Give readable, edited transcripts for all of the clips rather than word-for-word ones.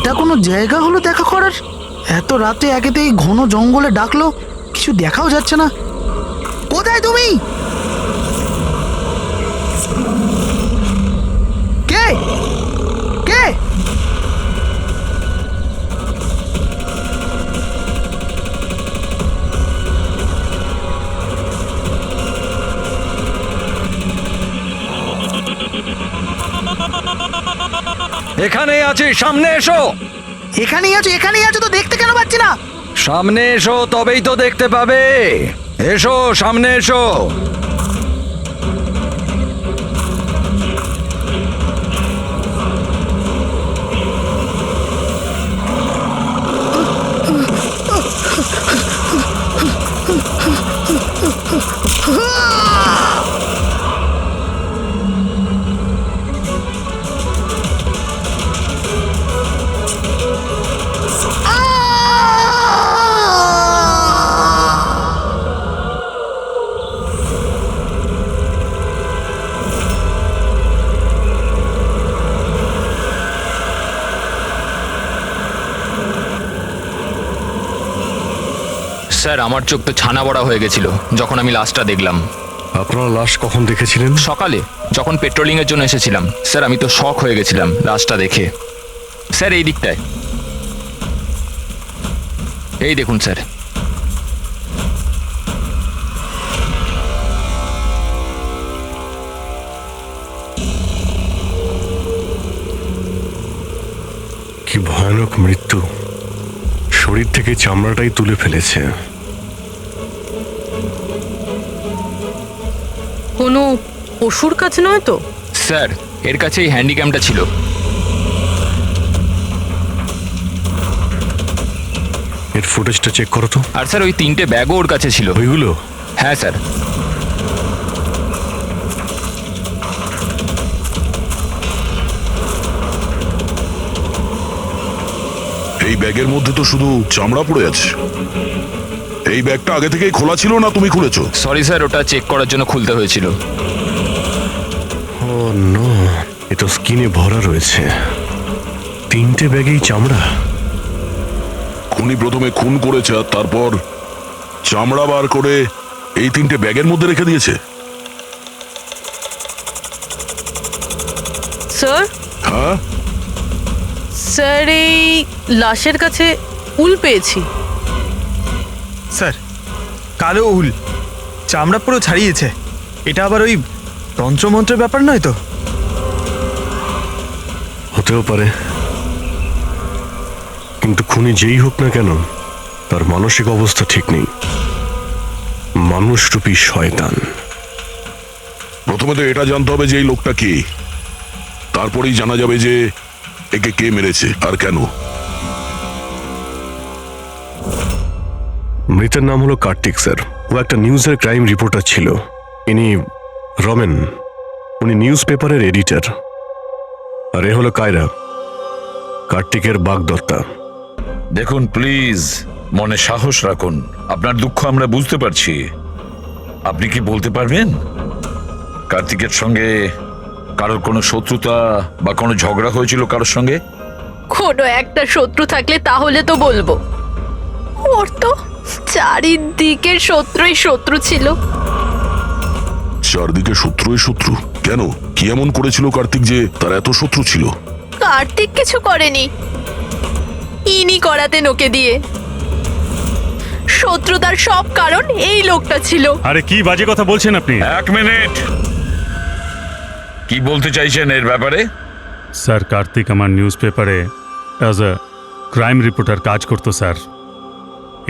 এটা কোনো জায়গা হলো দেখা করার? এত রাতে একেতেই ঘন জঙ্গলে ডাকলো, কিছু দেখাও যাচ্ছে না। কোথায় তুমি? কে কে? এখানেই আছি, সামনে এসো। এখানেই আছো তো, দেখতে কেন পাচ্ছি না? সামনে এসো, তবেই তো দেখতে পাবে। এসো, সামনে এসো। স্যার, আমার চোখ তো ছানা বড়া হয়ে গেছিল যখন আমি লাশটা দেখলাম। আপনারা লাশ কখন দেখেছিলেন? সকালে যখন পেট্রোলিং এর জন্য এসেছিলাম। স্যার, আমি তো শক হয়ে গেছিলাম লাশটা দেখে। স্যার, এই দিকটায়, এই দেখুন স্যার। কি ভয়ানক মৃত্যু! শরীর থেকে চামড়াটাই তুলে ফেলেছে। কোনো পশুর কাজ নয় তো? স্যার, এর কাছে এই হ্যান্ডিক্যামটা ছিল। এর ফুটেজটা চেক করো তো। আর স্যার, ওই 3টে ব্যাগও ওর কাছে ছিল। ওইগুলো? হ্যাঁ স্যার। এই ব্যাগের মধ্যে তো শুধু চামড়া পড়ে আছে। এই ব্যাগটা আগে থেকেই খোলা ছিল না তুমি খুলেছো? সরি স্যার, ওটা চেক করার জন্য খুলতে হয়েছিল। ও নো, এটা স্কিনে ভরা রয়েছে। 3টে ব্যাগেই চামড়া। খুনি প্রথমে খুন করেছে আর তারপর চামড়া বার করে এই 3টে ব্যাগের মধ্যে রেখে দিয়েছে। স্যার, হ্যাঁ, স্যার এই লাশের কাছে উল পেয়েছি। স্যার, কালো উল, চামড়া পুরো ছাড়িয়েছে। এটা আবার ওই তন্ত্রমন্ত্রের ব্যাপার নয় তো? হতেও পারে, কিন্তু খুনি যেই হোক না কেন তার মানসিক অবস্থা ঠিক নেই। মানুষরূপী শয়তান। প্রথমে তো এটা জানতে হবে যে এই লোকটা কে, তারপরেই জানা যাবে যে একে কে মেরেছে আর কেন। মৃতের নাম হলো কার্তিক স্যার। ও একটা নিউজের ক্রাইম রিপোর্টার ছিল। ইনি রমেন, উনি নিউজ পেপারের এডিটর। আর এ হলো কায়রা, কার্তিকের বাগদত্তা। দেখুন প্লিজ, মনে সাহস রাখুন। আপনার দুঃখ আমরা বুঝতে পারছি। আপনি কি বলতে পারবেন কার্তিকের সঙ্গে কারোর কোনো শত্রুতা বা কোনো ঝগড়া হয়েছিল কারোর সঙ্গে? কোনো একটা শত্রু থাকলে তাহলে তো বলবো। ওর তো চারিদিকের শত্রুই শত্রু ছিল। চারদিকে শত্রুই শত্রু? কেন, কি এমন করেছিল কার্তিক যে তার এত শত্রু ছিল? কার্তিক কিছু করেনি, ইনি করাতে নোকে দিয়ে। শত্রুতার সব কারণ এই লোকটা ছিল। আরে কি বাজে কথা বলছেন আপনি? এক মিনিট, কি বলতে চাইছেন এর ব্যাপারে? স্যার, কার্তিক আমার নিউজ পেপারে অ্যাজ এ ক্রাইম রিপোর্টার কাজ করতো স্যার।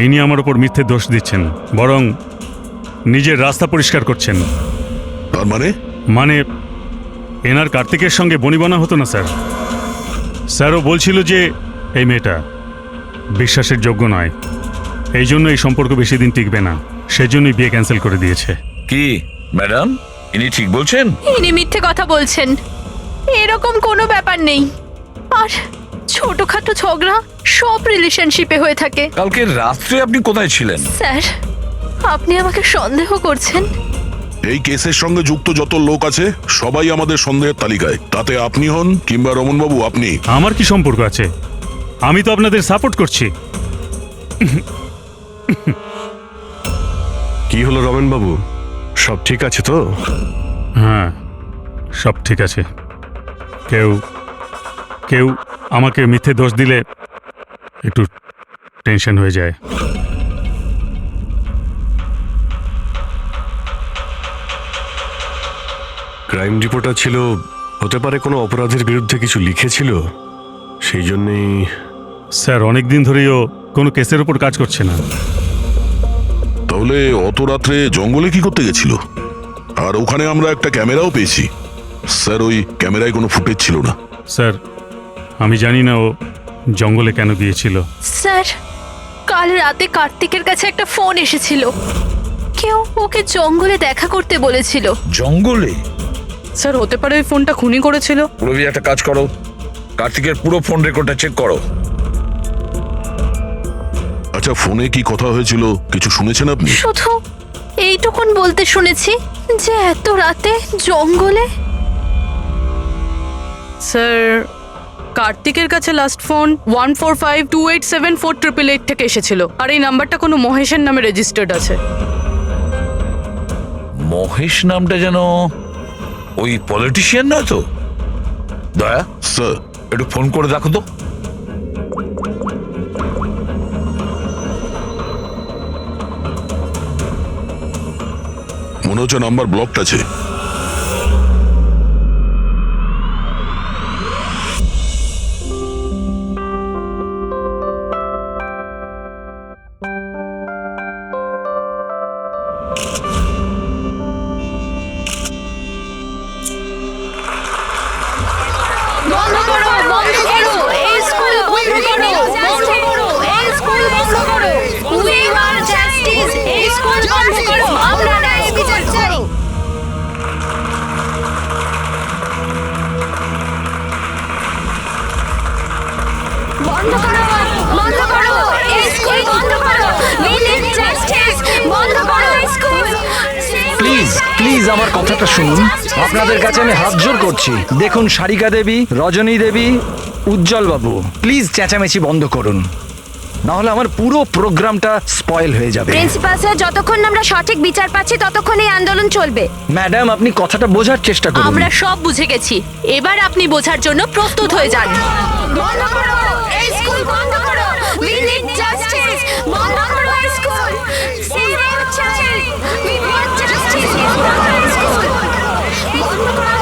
ইনি আমার ওপর মিথ্যে দোষ দিচ্ছেন, বরং নিজের রাস্তা পরিষ্কার করছেন। তার মানে এনার কার্তিকের সঙ্গে বনিবনা হতো না স্যার। স্যারও বলছিল যে এই মেয়েটা বিশ্বাসের যোগ্য নয়, এই জন্য এই সম্পর্ক বেশি দিন টিকবে না, সেজন্যই বিয়ে ক্যান্সেল করে দিয়েছে। কি ম্যাডাম, ইনি ঠিক বলছেন? ইনি মিথ্যে কথা বলছেন, এরকম কোনো ব্যাপার নেই। আর ছোটখাটো ঝগড়া সব রিলেশনশিপে হয়ে থাকে। কালকে রাত্রে আপনি কোথায় ছিলেন? স্যার, আপনি আমাকে সন্দেহ করছেন? এই কেসের সঙ্গে যুক্ত যত লোক আছে সবাই আমাদের সন্দেহের তালিকায়। তাতে আপনি হন কিংবা রমনবাবু আপনি। আমার কি সম্পর্ক আছে? আমি তো আপনাদের সাপোর্ট করছি। কি হলো রমেন বাবু, সব ঠিক আছে তো? হ্যাঁ, সব ঠিক আছে। কেউ কেউ আমাকে মিথ্যে দোষ দিলে একটু টেনশন হয়ে যায়। ক্রাইম রিপোর্টার ছিল, হতে পারে কোনো অপরাধের বিরুদ্ধে কিছু লিখেছিল, সেই জন্যেই। স্যার, অনেক দিন ধরেই ও কোনো কেসের উপর কাজ করছে না। তাহলে অত রাত্রে জঙ্গলে কি করতে গেছিল? আর ওখানে আমরা একটা ক্যামেরাও পেয়েছি। স্যার, ওই ক্যামেরায় কোনো ফুটেজ ছিল না। স্যার, আমি জানি না ও জঙ্গলে কেন গিয়েছিল। স্যার, কাল রাতে কার্তিকের কাছে একটা ফোন এসেছিল। কেউ ওকে জঙ্গলে দেখা করতে বলেছিল। জঙ্গলে? স্যার, হতে পারে ওই ফোনটা খুনি করেছিল। পুরবি, একটা কাজ করো, কার্তিকের পুরো ফোন রেকর্ডটা চেক করো। আচ্ছা, ফোনে কি কথা হয়েছিল কিছু শুনেছেন আপনি? শুধু এইটুকুন বলতে শুনেছি যে এত রাতে জঙ্গলে। স্যার, কার্তিকের কাছে লাস্ট ফোন 1452874888 থেকে এসেছিল, আর এই নাম্বারটা কোনো মহেশের নামে রেজিস্টার্ড আছে। মহেশ নামটা যেন ওই পলিটিশিয়ান নয় তো? দয়া, স্যার, একটু ফোন করে দেখো তো। মনে হচ্ছে নাম্বার ব্লকড আছে। বন্ধ করো, বন্ধ করো, এই স্কুল বন্ধ করো, বন্ধ করো, এই স্কুল বন্ধ করো। উই ওয়ান্ট জাস্টিস, এই স্কুল বন্ধ করো, আমরা ন্যায় বিচার চাই। বন্ধ করো, বন্ধ করো, এই স্কুল বন্ধ করো। উই নিড জাস্টিস, বন্ধ করো এই স্কুল। প্লিজ প্লিজ আমার কথাটা শুনুন। আপনাদের কাছে আমি হাত জোর করছি। দেখুন, সারিকা দেবী, রজনী দেবী, উজ্জ্বল বাবু, প্লিজ চেঁচামেচি বন্ধ করুন, না হলে আমার পুরো প্রোগ্রামটা স্পয়েল হয়ে যাবে। প্রিন্সিপাল স্যার, যতক্ষণ না আমরা সঠিক বিচার পাচ্ছি ততক্ষণ এই আন্দোলন চলবে। ম্যাডাম, আপনি কথাটা বোঝার চেষ্টা করুন। আমরা সব বুঝে গেছি, এবার আপনি বোঝার জন্য প্রস্তুত হয়ে যান। বন্ধ করো, এই স্কুল বন্ধ করো। উই নিড জাস্টিস, বন্ধ করো এই school. Save our child, we want justice, বন্ধ করো এই স্কুল। বন্ধ করো,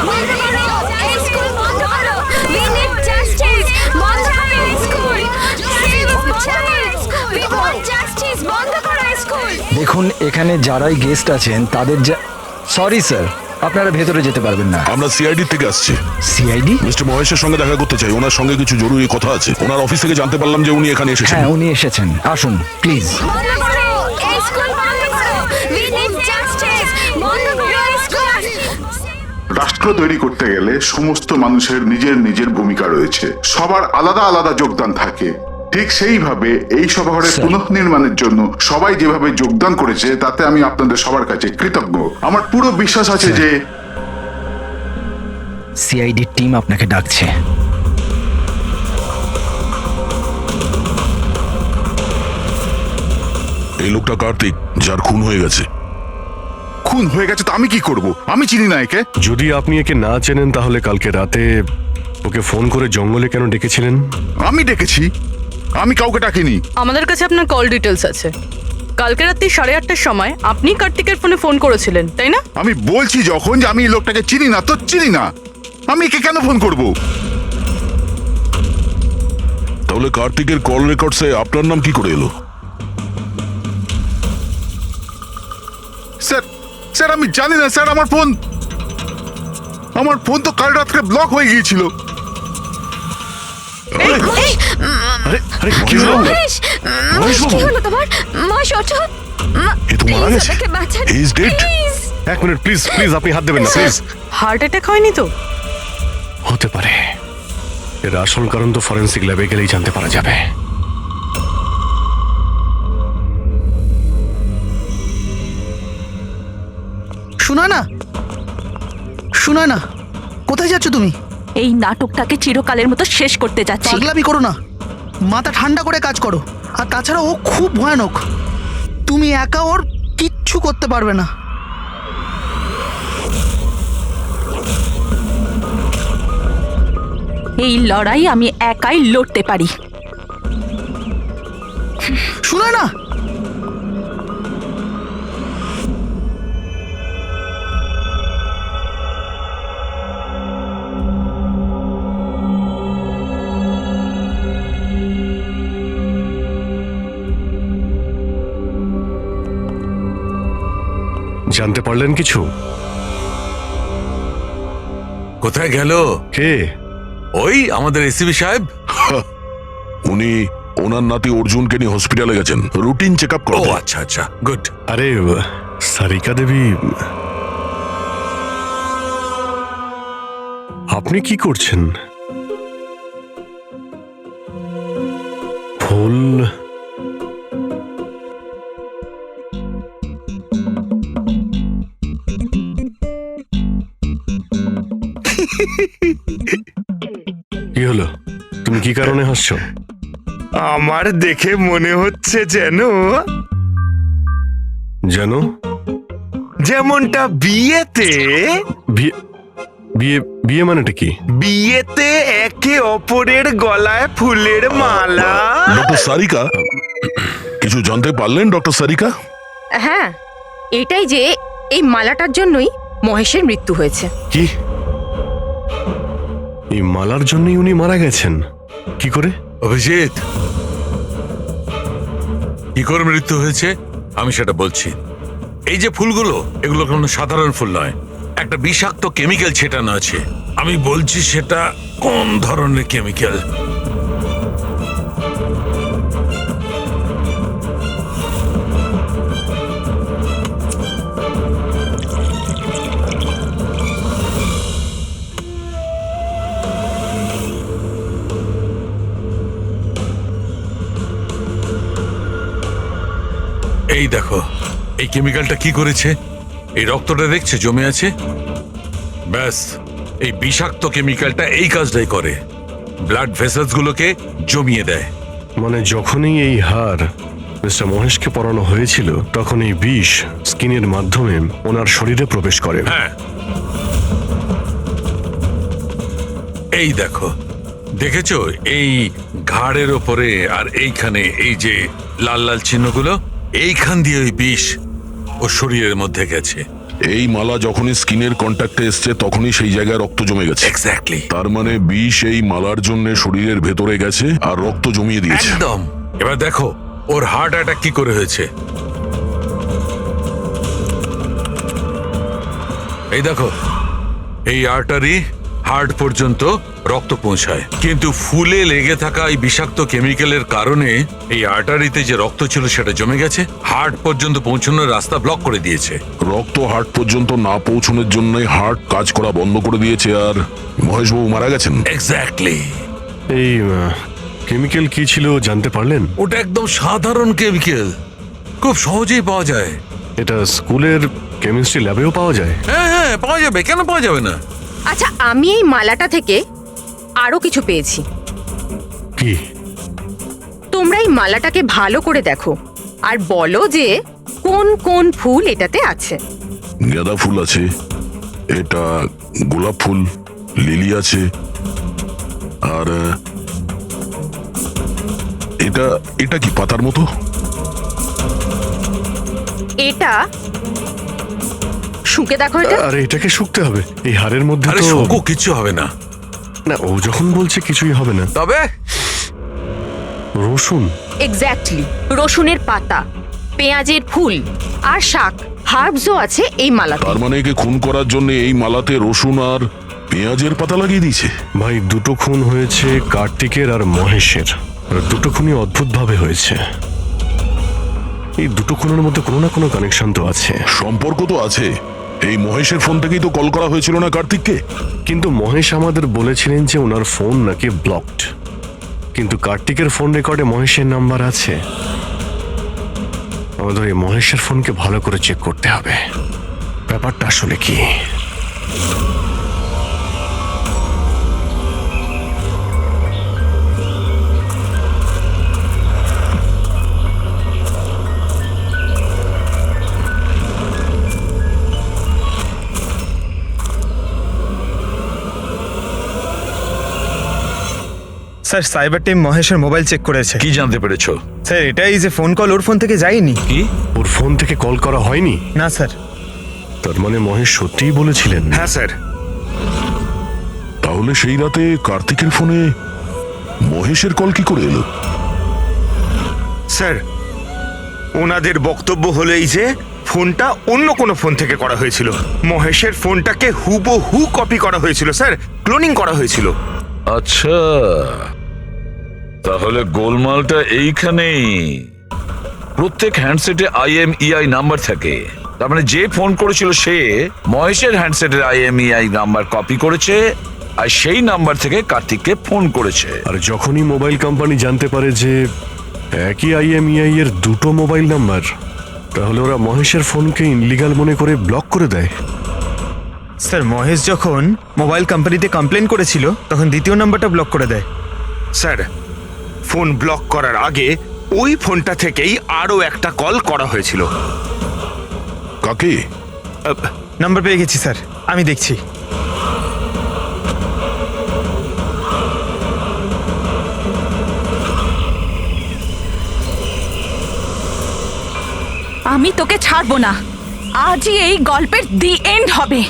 বন্ধ করো, এই স্কুল বন্ধ করো। উই নিড জাস্টিস, বন্ধ করো এই school. Save our child, we want justice, বন্ধ করো এই স্কুল। দেখুন, এখানে যারাই গেস্ট আছেন তাদের সরি স্যার, আপনারা ভেতরে যেতে পারবেন না। আমরা সিআইডি থেকে আসছি। সিআইডি? মিস্টার মহেশের সঙ্গে দেখা করতে চাই। ওনার সঙ্গে কিছু জরুরি কথা আছে। ওনার অফিস থেকে জানতে পারলাম যে উনি এখানে এসেছেন। হ্যাঁ, উনি এসেছেন। আসুন প্লিজ। বন্ধ করো, এই স্কুল বন্ধ করো। উই নিড জাস্টিস, বন্ধ করো এই স্কুল। রাষ্ট্র তৈরি করতে গেলে সমস্ত মানুষের নিজের নিজের ভূমিকা রয়েছে, সবার আলাদা আলাদা যোগদান থাকে। ঠিক সেইভাবে এই সভাঘরের পুনঃনির্মাণের জন্য সবাই যেভাবে যোগদান করেছে তাতে আমি আপনাদের সবার কাছে কৃতজ্ঞ। আমার পুরো বিশ্বাস আছে যে সিআইডি টিম আপনাকে ডাকছে। এই লোকটা কার্তিক, যার খুন হয়ে গেছে। খুন হয়ে গেছে তো আমি কি করব? আমি চিনি না একে। যদি আপনি একে না চেনেন তাহলে কালকে রাতে ওকে ফোন করে জঙ্গলে কেন ডেকেছিলেন? আমি ডেকেছি? আমি কাউকে ডাকিনি। আমাদের কাছে আপনার কল ডিটেলস আছে। কালকে রাত্রি 8:30টার সময় আপনি কার্তিকের ফোনে ফোন করেছিলেন, তাই না? আমি বলছি যখন যে আমি এই লোকটাকে চিনি না তো চিনি না, আমি একে কেন ফোন করব? তাহলে কার্তিকের কল রেকর্ডসে আপনার নাম কি করে এলো? স্যার, স্যার আমি জানি না স্যার। আমার ফোন তো কাল রাত্রে ব্লক হয়ে গিয়েছিল। কি হলো? মহেশ, মহেশ, কি হলো তোমার? মহেশ, ওঠো। এ তো মারা গেছে। আমাকে বাঁচান, He is dead. please। এক মিনিট প্লিজ, প্লিজ আপনি হাত দেবেন না প্লিজ। হার্ট অ্যাটাক হয়নি তো? হতে পারে, এর আসল কারণ তো ফরেন্সিক ল্যাবে গেলেই জানতে পারা যাবে। শোনা না, শোনা না, কোথায় যাচ্ছ তুমি? এই নাটকটাকে চিরকালের মতো শেষ করতে যাচ্ছি। পাগলামি করো না, মাথা ঠান্ডা করে কাজ করো। আর তাছাড়া ও খুব ভয়ানক, তুমি একা ওর কিচ্ছু করতে পারবে না। এই লড়াই আমি একাই লড়তে পারি। শুনো না, জানতে পারলেন কিছু? কোথায় গেল? কে? ওই আমাদের এসিবি সাহেব। উনি ওনার নাতি অর্জুনকে নিয়ে হসপিটালে গেছেন রুটিন চেক আপ ও করতে। আচ্ছা আচ্ছা, গুড। আরে সারিকা দেবী, আপনি কি করছেন? ফুল কি হলো? তুমি কি কারণে হাসছো? আমার দেখে মনে হচ্ছে যেন জানো, যেমনটা বিয়েতে বিয়ে বিয়ে বিয়ে মানেটা কি? বিয়েতে একে অপরের গলায় ফুলের মালা। ডক্টর সারিকা, কিছু জানতে পারলেন ডক্টর সারিকা? হ্যাঁ, এটাই যে এই মালাটার জন্যই মহেশের মৃত্যু হয়েছে। কি? এই মালার জন্যই উনি মারা গেছেন? কি করে? অভিজিৎ, কি করে মৃত্যু হয়েছে আমি সেটা বলছি। এই যে ফুলগুলো, এগুলো কোনো সাধারণ ফুল নয়, একটা বিষাক্ত কেমিক্যাল ছেটানো আছে। আমি বলছি সেটা কোন ধরনের কেমিক্যাল। এই দেখো, এই কেমিক্যালটা কি করেছে? এই রক্তটা দেখছে জমে আছে, ব্যাস এই বিষাক্ত কেমিক্যালটা এই কাজটাই করে, ব্লাড ভেসেলস গুলোকে জমিয়ে দেয়। মানে যখনই এই হার মিস্টার মহেশকে পরানো হয়েছিল, তখন এই বিষ স্কিনের মাধ্যমে ওনার শরীরে প্রবেশ করে। হ্যাঁ, এই দেখো, দেখেছো এই ঘাড়ের ওপরে আর এইখানে এই যে লাল লাল চিহ্নগুলো, এইখান দিয়ে ওই বিষ ও শরীরের মধ্যে গেছে। এই মালা যখনই স্কিনের কন্ট্যাক্টে এসছে তখনই সেই জায়গায় রক্ত জমে গেছে। এক্স্যাক্টলি। তার মানে বিষ এই মালার জন্য শরীরের ভেতরে গেছে আর রক্ত জমিয়ে দিয়েছে। একদম। এবার দেখো ওর হার্ট অ্যাটাক কি করে হয়েছে। এই দেখো, এই আর্টারি হার্ট পর্যন্ত রক্ত পৌঁছায়, কিন্তু ফুলে লেগে থাকা এই বিষাক্ত কেমিক্যালের কারণে এই আর্টারিতে যে রক্ত ছিল সেটা জমে গেছে, হার্ট পর্যন্ত পৌঁছানোর রাস্তা ব্লক করে দিয়েছে। রক্ত হার্ট পর্যন্ত না পৌঁছানোর জন্য হার্ট কাজ করা বন্ধ করে দিয়েছে আর মহেশবাবু মারা গেছেন। এক্স্যাক্টলি। এই কেমিক্যাল কি ছিল জানতে পারলেন? ওটা একদম সাধারণ কেমিক্যাল, খুব সহজেই পাওয়া যায়। এটা স্কুলের কেমিস্ট্রি ল্যাবেও পাওয়া যায়? হ্যাঁ হ্যাঁ, পাওয়া যাবে, কেন পাওয়া যাবে না। আচ্ছা, আমি এই মালাটা থেকে আরো কিছু পেয়েছি। কি? তোমরা এই মালাটাকে ভালো করে দেখো আর বলো যে কোন কোন ফুল এটাতে আছে। গাঁদা ফুল আছে, এটা গোলাপ ফুল, লিলি আছে, আর এটা এটা কি পাতার মতো? এটা শুকে দেখো এটা। আরে এটাকে শুকতে হবে? এই হারের মধ্যে আরে তো শোকো, কিচ্ছু হবে না। না, ও যখন বলছে কিছুই হবে না। তবে রসুন? এক্স্যাক্টলি, রসুনের পাতা, পেঁয়াজের ফুল আর শাক, হার্বসও আছে এই মালাতে। তার মানে একে খুন করার জন্য এই মালাতে রসুন আর পেঁয়াজের পাতা লাগিয়ে দিয়েছে। ভাই, দুটো খুন হয়েছে কার্তিকের আর মহেশের, আর দুটো খুনই অদ্ভুতভাবে হয়েছে। এই দুটো খুনের মধ্যে কোনো না কোনো কানেকশন তো আছে। সম্পর্ক তো আছে। এই মহেশের ফোন থেকেই তো কল করা হয়েছিল না কার্তিককে? কিন্তু মহেশ আমাদের বলেছিলেন যে ওনার ফোন নাকি ব্লকড, কিন্তু কার্তিকের ফোন রেকর্ডে মহেশের নাম্বার আছে। আমাদের এই মহেশের ফোনকে ভালো করে চেক করতে হবে, ব্যাপারটা আসলে কি। স্যার সাইবার টিম মহেশের মোবাইল চেক করেছে। কি জানতে পেরেছো? স্যার এটাই যে ফোন কল ওর ফোন থেকে যায়নি। কি? ওর ফোন থেকে কল করা হয়নি? না স্যার। তার মানে মহেশ সত্যিই বলেছিলেন? হ্যাঁ স্যার। তাহলে সেই রাতে কার্তিকের ফোনে মহেশের কল কি করে এলো? স্যার ওনাদের বক্তব্য হলো এই যে ফোনটা অন্য কোনো ফোন থেকে করা হয়েছিল। মহেশের ফোনটাকে হুবহু কপি করা হয়েছিল স্যার, ক্লোনিং করা হয়েছিল। আচ্ছা, তাহলে গোলমালটা এইখানেই। প্রত্যেক হ্যান্ডসেটে IMEI নাম্বার থাকে, তার মানে যে ফোন করেছিল সে মহেশের হ্যান্ডসেটের IMEI নাম্বার কপি করেছে আর সেই নাম্বার থেকে কার্তিককে ফোন করেছে। আর যখনই মোবাইল কোম্পানি জানতে পারে যে একই IMEI এর দুটো মোবাইল নাম্বার, তাহলে ওরা মহেশের ফোনকে ইনলিগাল মনে করে ব্লক করে দেয়। স্যার মহেশ যখন মোবাইল কোম্পানিতে কমপ্লেন করেছিল তখন দ্বিতীয় নাম্বারটা ব্লক করে দেয়। স্যার ফোন ব্লক করার আগে ওই ফোনটা থেকেই আরো একটা কল করা হয়েছিল। কাকে? নাম্বার পেয়ে গেছি স্যার, আমি দেখছি। আমি তোকে ছাড়বো না, আজই এই গল্পের দি এন্ড হবে।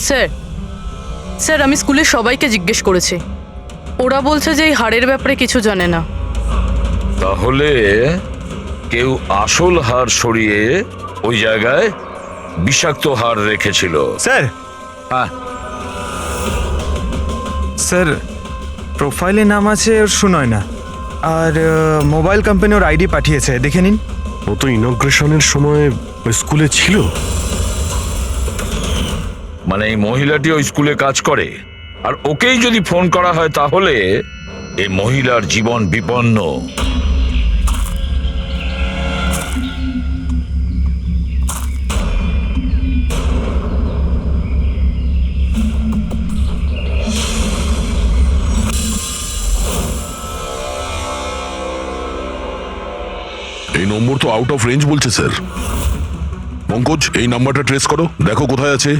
স্যার স্যার আমি স্কুলের সবাইকে জিজ্ঞেস করেছি, ওরা বলছে যে এই হাড়ের ব্যাপারে কিছু জানে না। তাহলে কেউ আসল হার সরিয়ে ওই জায়গায় বিষাক্ত হার রেখেছিল। স্যার। হ্যাঁ স্যার প্রোফাইলে নাম আছে ওর সুনয় না, আর মোবাইল কোম্পানি ওর ID পাঠিয়েছে, দেখে নিন। ও তো ইনগ্রেশনের সময় ওই স্কুলে ছিল। মানে এই মহিলাটি ওই স্কুলে কাজ করে, আর ওকেই যদি ফোন করা হয় তাহলে এই মহিলার জীবন বিপন্ন। এই নম্বর তো আউট অফ রেঞ্জ বলছে স্যার। পঙ্কজ এই নাম্বারটা ট্রেস করো, দেখো কোথায় আছে।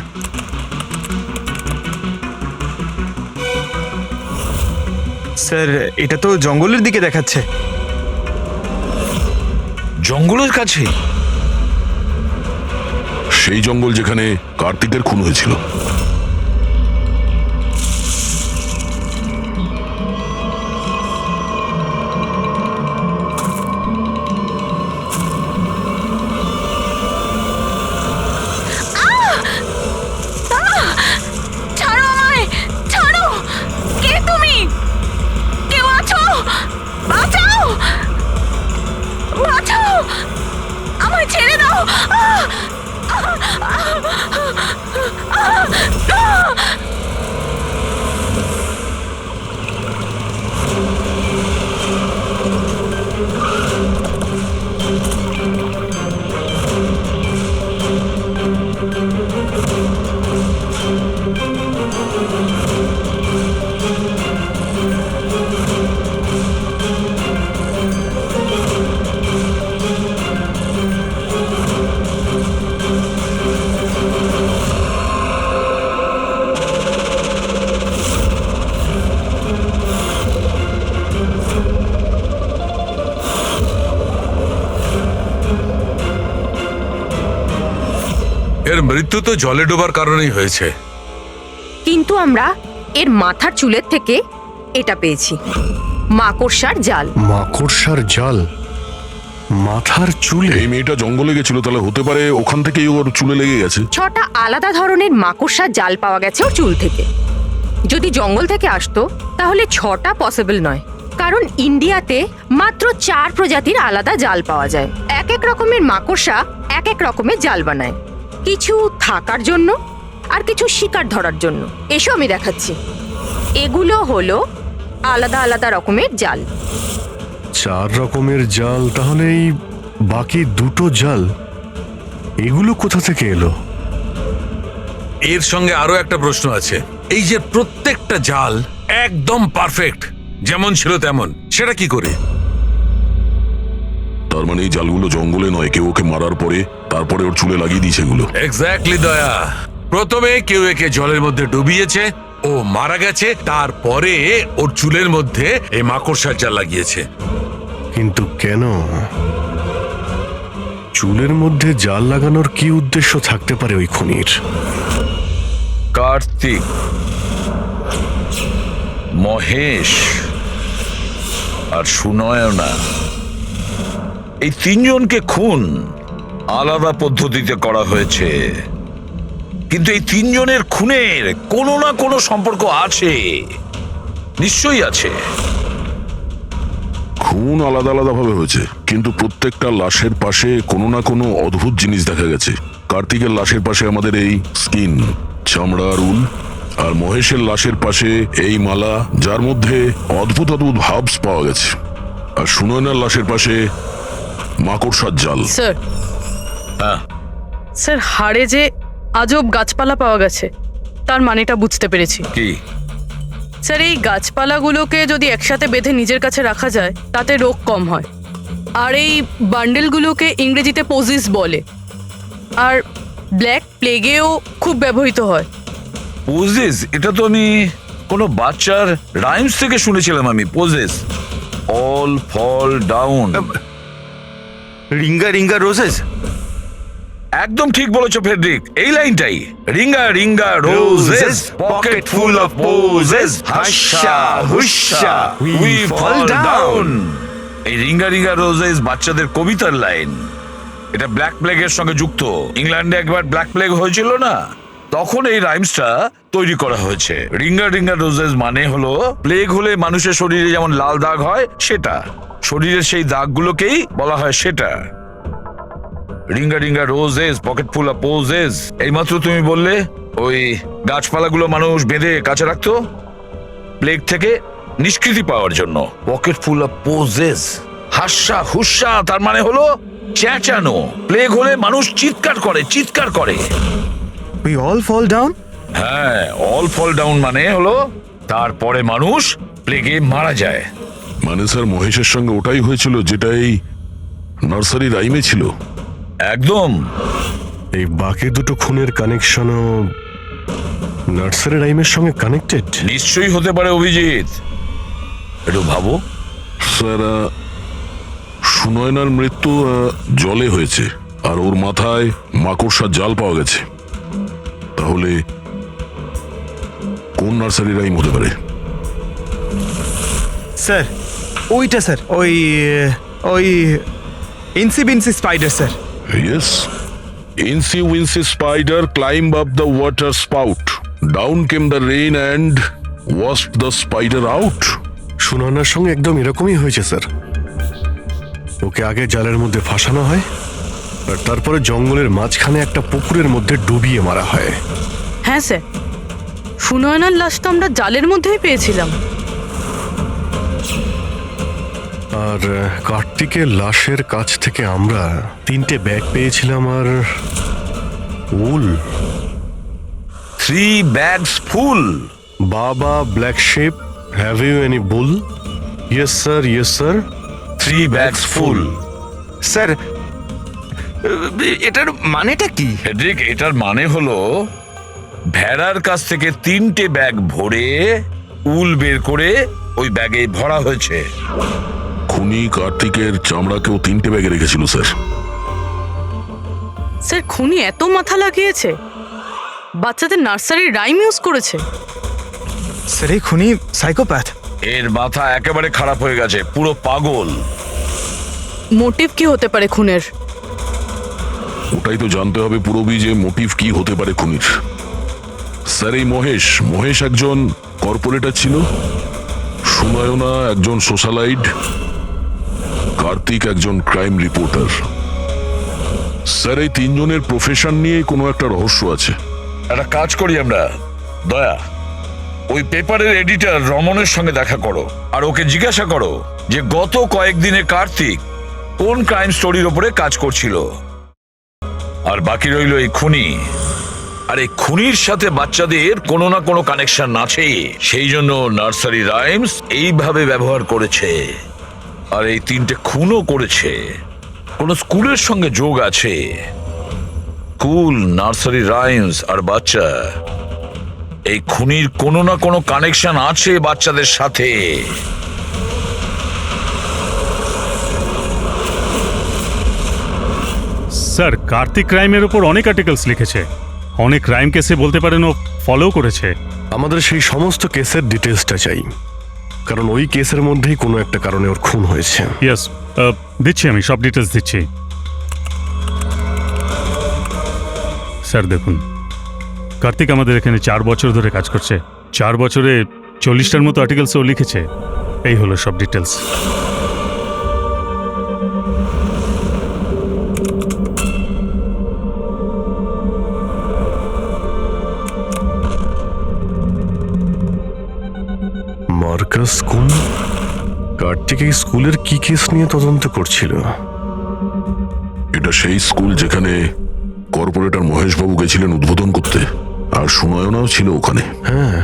স্যার এটা তো জঙ্গলের দিকে দেখাচ্ছে। জঙ্গলের কাছে? সেই জঙ্গল যেখানে কার্তিকের খুন হয়েছিল। ছাড়ো আমায়, ছাড়ো। কে তুমি? কেউ আছো? বাঁচাও, বাঁচাও, আমায় ছেড়ে দাও। এর মৃত্যু তো জলে ডোবার কারণেই হয়েছে। কিন্তু আমরা এর মাথার চুলের থেকে এটা পেয়েছি, মাকড়সার জাল। মাকড়সার জাল মাথার চুলে? এই মেয়েটা জঙ্গলে গেছিল, তাহলে হতে পারে ওখান থেকেই ওর চুলে লেগে গেছে। 6টা আলাদা ধরনের মাকড়সার জাল পাওয়া গেছে ওর চুল থেকে। যদি জঙ্গল থেকে আসতো তাহলে 6টা পসিবল নয়, কারণ ইন্ডিয়াতে মাত্র 4 প্রজাতির আলাদা জাল পাওয়া যায়। এক এক রকমের মাকড়সা এক এক রকমের জাল বানায়, কিছু থাকার জন্য আর কিছু শিকার ধরার জন্য। এসো আমি দেখাচ্ছি। এগুলো হলো আলাদা আলাদা রকমের জাল। 4 রকমের জাল, তাহলে এই বাকি দুটো জাল এগুলো কোথা থেকে এলো? এর সঙ্গে আরো একটা প্রশ্ন আছে, এই যে প্রত্যেকটা জাল একদম পারফেক্ট, যেমন ছিল তেমন, সেটা কি করে? তার মানে এই জালগুলো জঙ্গলে নয়, কেউ ওকে মারার পরে তারপরে ওর চুলে লাগিয়ে দিয়েছে এগুলো। এক্স্যাক্টলি দয়া। প্রথমে কেউ একে জলের মধ্যে ডুবিয়েছে, ও মারা গেছে, তারপরে ওর চুলের মধ্যে এই মাকড়সার জাল লাগিয়েছে। কিন্তু কেন? চুলের মধ্যে জাল লাগানোর কি উদ্দেশ্য থাকতে পারে ওই খুনির? কার্তিক, মহেশ আর সুনয়না, এই তিনজনকে খুন আলাদা পদ্ধতিতে করা হয়েছে, কিন্তু এই তিনজনের খুনের কোনো না কোনো সম্পর্ক আছে, নিশ্চয়ই আছে। খুন আলাদা আলাদা ভাবে হয়েছে, কিন্তু প্রত্যেকটা লাশের পাশে কোনো না কোনো অদ্ভুত জিনিস দেখা গেছে। কার্তিকের লাশের পাশে আমাদের এই স্কিন, চামড়া আর উল, আর মহেশের লাশের পাশে এই মালা, যার মধ্যে অদ্ভুত অদ্ভুত ভাবস পাওয়া গেছে, আর সুনয়নার লাশের পাশে মাকড়সার জাল। স্যার, স্যার হাড়ে যে আজব গাছপালা পাওয়া গেছে তার মানেটা বুঝতে পেরেছি। কি? স্যার এই গাছপালাগুলোকে যদি একসাথে বেঁধে নিজের কাছে রাখা যায় তাতে রোগ কম হয়। আর এই বান্ডেলগুলোকে ইংরেজিতে পোজিস বলে, আর ব্ল্যাক প্লেগেও খুব ব্যবহৃত হয়। পোজেস, এটা তো আমি কোনো বাচ্চার রাইমস থেকে শুনেছিলাম আমি। Posies, all fall down. Ringa ringa roses. একদম ঠিক বলেছো ফেডরিক, এই লাইনটাই। Ringa ringa roses, pocket full of posies, husha husha we fall down. এই রিঙ্গা রিঙ্গা রোজেস বাচ্চাদের কবিতার লাইন। এটা ব্ল্যাক প্লেগের সঙ্গে যুক্ত। ইংল্যান্ডে একবার ব্ল্যাক প্লেগ হয়েছিল না, তখন এই রাইমসটা তৈরি করা হয়েছে। রিঙ্গা রিঙ্গা রোজেস মানে হলো প্লেগ হলে মানুষের শরীরে যেমন লাল দাগ হয় সেটা, শরীরের সেই দাগগুলোকেই বলা হয় সেটা। Ringa ringa roses, pocket full of poses. এইমাত্র তুমি বললে ওই গাছপালাগুলো মানুষ বেঁধে কাছে রাখতো প্লেগ থেকে নিষ্কৃতি পাওয়ার জন্য। Pocket full of posies, husha হুস্যা তার মানে হলো চেঁচানো। প্লেগ হলে মানুষ চিৎকার করে, চিৎকার করে। We all fall down. হ্যাঁ, অল ফল ডাউন মানে হলো তারপরে মানুষ প্লেগে মারা যায়। মানে স্যার মহেশের সঙ্গে ওটাই হয়েছিল যেটা এই নার্সারি রাইমে ছিল। একদম। এই বাকি দুটো খুনের কানেকশনও নার্সারি রাইমের সঙ্গে কানেক্টেড? নিশ্চয়ই হতে পারে অভিজিৎ, একটু ভাবো। স্যার সুনয়নার মৃত্যু জলে হয়েছে, আর ওর মাথায় মাকড়সার জাল পাওয়া গেছে। তাহলে কোন নার্সারি রাইম হতে পারে? স্যার ওইটা স্যার, ওই ওই incy wincy spider sir. Yes. Incy Wincy spider climbed up the water spout. Down came the rain and washed the spider out. সুনয়নার সঙ্গে একদম এরকমই হয়েছে স্যার। ওকে আগে জালের মধ্যে ফাঁসানো হয়, আর তারপরে জঙ্গলের মাঝখানে একটা পুকুরের মধ্যে ডুবিয়ে মারা হয়। হ্যাঁ স্যার, সুনয়নার লাশ তো আমরা জালের মধ্যেই পেয়েছিলাম। আর কার্তিকের লাশের কাছ থেকে আমরা 3টে ব্যাগ পেয়েছিলাম, আর wool 3 bags full. Baa baa black sheep, have you any wool? Yes sir, yes sir. 3 bags full. Sir এটার মানেটা কি? ফেডরিক, এটার মানে হলো ভেড়ার কাছ থেকে 3টে ব্যাগ ভরে উল বের করে ওই ব্যাগে ভরা হয়েছে। খুনি কার্তিকের চামড়াকেও 3টে ব্যাগে রেখেছিল স্যার। স্যার খুনি এত মাথা লাগিয়েছে, বাচ্চাদের নার্সারি রাইম ইউজ করেছে। স্যার এই খুনি সাইকোপ্যাথ। এর মাথা একেবারে খারাপ হয়ে গেছে, পুরো পাগল। মোটিভ কি হতে পারে খুনের? ওটাই তো জানতে হবে পুরবি, যে মোটিভ কি হতে পারে খুনির। স্যার এই মহেশ একজন কর্পোরেটর ছিল, সুনয়না একজন সোশ্যালাইট, কার্তিক একজন ক্রাইম রিপোর্টার। স্যার এই 3 জনের প্রফেশন নিয়ে কোনো একটা রহস্য আছে। একটা কাজ করি আমরা, দয়া, ওই পেপারের এডিটর রমনের সঙ্গে দেখা করো, আর ওকে জিজ্ঞাসা করো যে গত কয়েকদিনে কার্তিক কোন ক্রাইম স্টোরির উপরে কাজ করছিল। আর বাকি রইল এই খুনি, আর এই খুনির সাথে বাচ্চাদের কোনো না কোনো কানেকশন আছে, সেই জন্য নার্সারি রাইমস এইভাবে ব্যবহার করেছে, আর এই 3টে খুনও করেছে। কোনো স্কুলের সঙ্গে যোগ আছে? স্কুল, নার্সারি রাইমস আর বাচ্চা, এই খুনির কোনো না কোনো কানেকশন আছে বাচ্চাদের সাথে। স্যার, কার্তিক ক্রাইমের ওপর অনেক আর্টিকেলস লিখেছে, অনেক ক্রাইম কেসে বলতে পারেন ও ফলো করেছে। আমাদের সেই সমস্ত কেসের ডিটেলসটা চাই, কারণ ওই কেসের মধ্যেই কোনো একটা কারণে ওর খুন হয়েছে। ইয়েস, দিচ্ছি, আমি সব ডিটেলস দিচ্ছি। স্যার দেখুন, কার্তিক আমাদের এখানে 4 বছর ধরে কাজ করছে। 4 বছরে 40টার মতো আর্টিকেলস ও লিখেছে। এই হলো সব ডিটেলস। মার্কাস কোন? কার্তিক এই স্কুলের কি কেস নিয়ে তদন্ত করছিল? এটা সেই স্কুল যেখানে কর্পোরেটর মহেশবাবু গেছিলেন উদ্বোধন করতে, আর সুনয়নাও ছিল ওখানে। হ্যাঁ,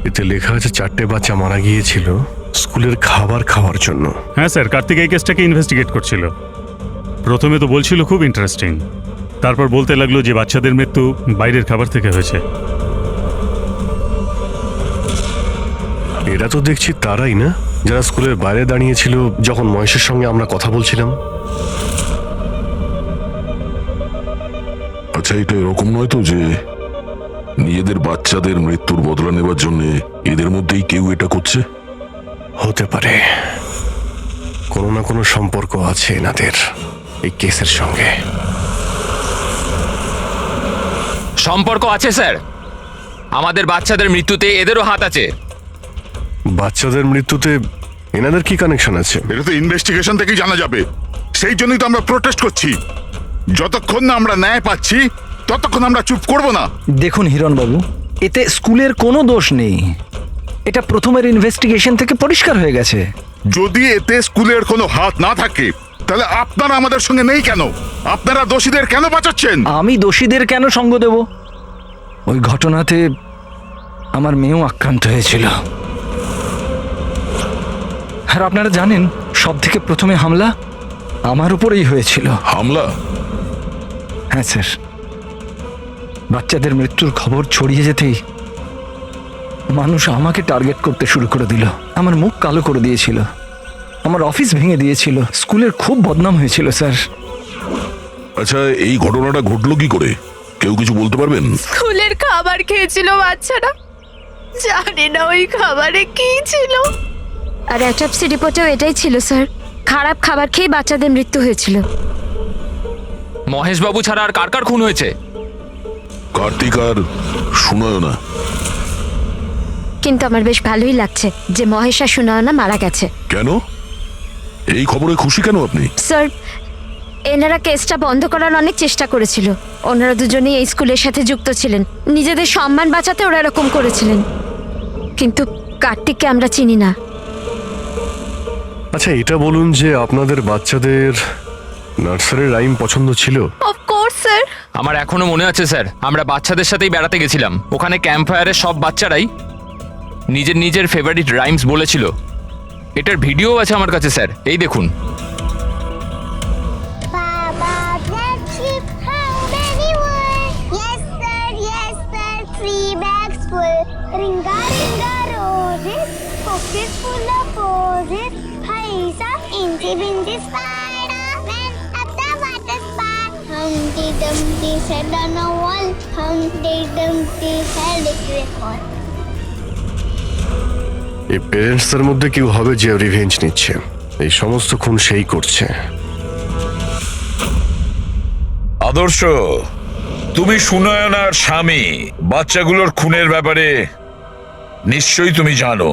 এতে লেখা আছে 4টে বাচ্চা মারা গিয়েছিল স্কুলের খাবার খাওয়ার জন্য। হ্যাঁ স্যার, কার্তিক এই কেসটাকে ইনভেস্টিগেট করছিল। প্রথমে তো বলছিল খুব ইন্টারেস্টিং, তারপর বলতে লাগলো যে বাচ্চাদের মৃত্যু বাইরের খাবার থেকে হয়েছে। এরা তো দেখছি তারাই না যারা স্কুলের বাইরে দাঁড়িয়েছিল যখন মহেশের সঙ্গে আমরা কথা বলছিলাম। আচ্ছা, এটা এরকম নয় তো যে নিজেদের বাচ্চাদের মৃত্যুর বদলা নেবার জন্য এদের মধ্যেই কেউ এটা করছে? হতে পারে, কোনো না কোনো সম্পর্ক আছে এনাদের এই কেসের সঙ্গে। সম্পর্ক আছে স্যার, আমাদের বাচ্চাদের মৃত্যুতে এদেরও হাত আছে। বাচ্চাদের মৃত্যুতে এনাদের কি কানেকশন আছে? এটা তো ইনভেস্টিগেশন থেকেই জানা যাবে। সেই জন্যই তো আমরা প্রোটেস্ট করছি। যতক্ষণ না আমরা ন্যায় পাচ্ছি ততক্ষণ আমরা চুপ করব না। দেখুন হিরণবাবু, এতে স্কুলের কোনো দোষ নেই। এটা প্রথমের ইনভেস্টিগেশন থেকে পরিষ্কার হয়ে গেছে। যদি এতে স্কুলের কোনো হাত না থাকে তাহলে আপনারা আমাদের সঙ্গে নেই কেন? আপনারা দোষীদের কেন বাঁচাচ্ছেন? আমি দোষীদের কেন সঙ্গ দেব? ওই ঘটনাতে আমার মেয়েও আক্রান্ত হয়েছিল। আর আপনারা জানেন, সব থেকে প্রথমে হামলা আমার উপরেই হয়েছিল। হামলা? হ্যাঁ স্যার, বাচ্চাদের মৃত্যুর খবর ছড়িয়ে যেতেই মানুষ আমাকে টার্গেট করতে শুরু করে দিল। আমার মুখ কালো করে দিয়েছিল, আমার অফিস ভেঙে দিয়েছিল, স্কুলের খুব বদনাম হয়েছিল স্যার। আচ্ছা, এই ঘটনাটা ঘটলো কি করে? কেউ কিছু বলতে পারবেন? স্কুলের খাবার খেয়েছিল বাচ্চারা, জানি না ওই খাবারে কি ছিল। আর অ্যাটপসি রিপোর্টেও এটাই ছিল স্যার, খারাপ খাবার খেয়ে বাচ্চাদের মৃত্যু হয়েছিল। মহেশবাবু ছাড়া আর কার কার খুন হয়েছে? কার্তিক আর সুনয়না। কিন্তু আমার বেশ ভালোই লাগছে যে মহেশ আর সুনয়না মারা গেছে। কেন? এই খবরে খুশি কেন আপনি? স্যার, এনারা কেসটা বন্ধ করার অনেক চেষ্টা করেছিল। ওনারা দুজনেই এই স্কুলের সাথে যুক্ত ছিলেন, নিজেদের সম্মান বাঁচাতে ওরা এরকম করেছিলেন। কিন্তু কার্তিককে আমরা চিনি না। আচ্ছা, এটা বলুন যে আপনাদের বাচ্চাদের নার্সারি রাইম পছন্দ ছিল? Of course sir. আমার এখনো মনে আছে স্যার, আমরা বাচ্চাদের সাথেই বেড়াতে গেছিলাম। ওখানে ক্যাম্প ফায়ারে সব বাচ্চারাই নিজের নিজের ফেভারিট রাইমস বলেছিল। এটার ভিডিও আছে আমার কাছে স্যার, এই দেখুন। Humpty Dumpty sat on a wall. Humpty Dumpty had a great fall. এই প্যারেন্টসদের মধ্যে কেউ হবে যে রিভেঞ্জ নিচ্ছে। এই সমস্ত খুন সেই করছে। আদর্শ, তুমি সুনয়নার স্বামী, বাচ্চাগুলোর খুনের ব্যাপারে নিশ্চয়ই তুমি জানো।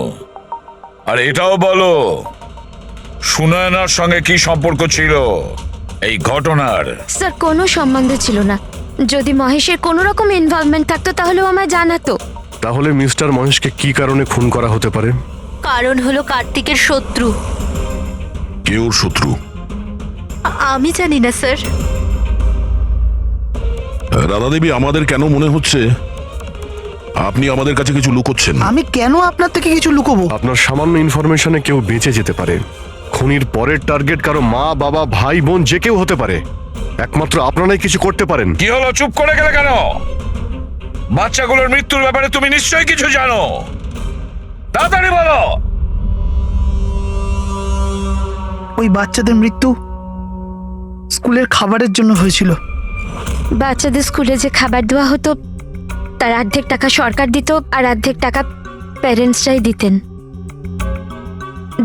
আর এটাও বলো, সুনয়নার সঙ্গে কি সম্পর্ক ছিল এই ঘটনার? স্যার, কোনো সম্বন্ধ ছিল না। যদি মহেশের কোনো রকম ইনভলভমেন্ট থাকতো তাহলেও আমায় জানাতো। তাহলে মিস্টার মহেশকে কি কারণে খুন করা হতে পারে? কারণ হলো কার্তিকের শত্রু। কে ওর শত্রু? আমি জানি না স্যার। রাধা দেবী, আমাদের কেন মনে হচ্ছে আপনি আমাদের কাছে কিছু লুকোচ্ছেন? আমি কেন আপনার থেকে কিছু লুকোবো? আপনার সামান্য ইনফরমেশনে কেউ বেঁচে যেতে পারে, খুনির পরের টার্গেট কারো মা, বাবা, ভাই, বোন যে কেউ হতে পারে। একমাত্র আপনারাই কিছু করতে পারেন। কি হলো, চুপ করে গেলে কেন? বাচ্চাগুলোর মৃত্যুর ব্যাপারে তুমি নিশ্চয়ই কিছু জানো, তাড়াতাড়ি বলো। ওই বাচ্চাদের মৃত্যু স্কুলের খাবারের জন্য হয়েছিল। বাচ্চাদের স্কুলে যে খাবার দেওয়া হতো তার অর্ধেক টাকা সরকার দিত আর অর্ধেক টাকা প্যারেন্টসরাই দিতেন,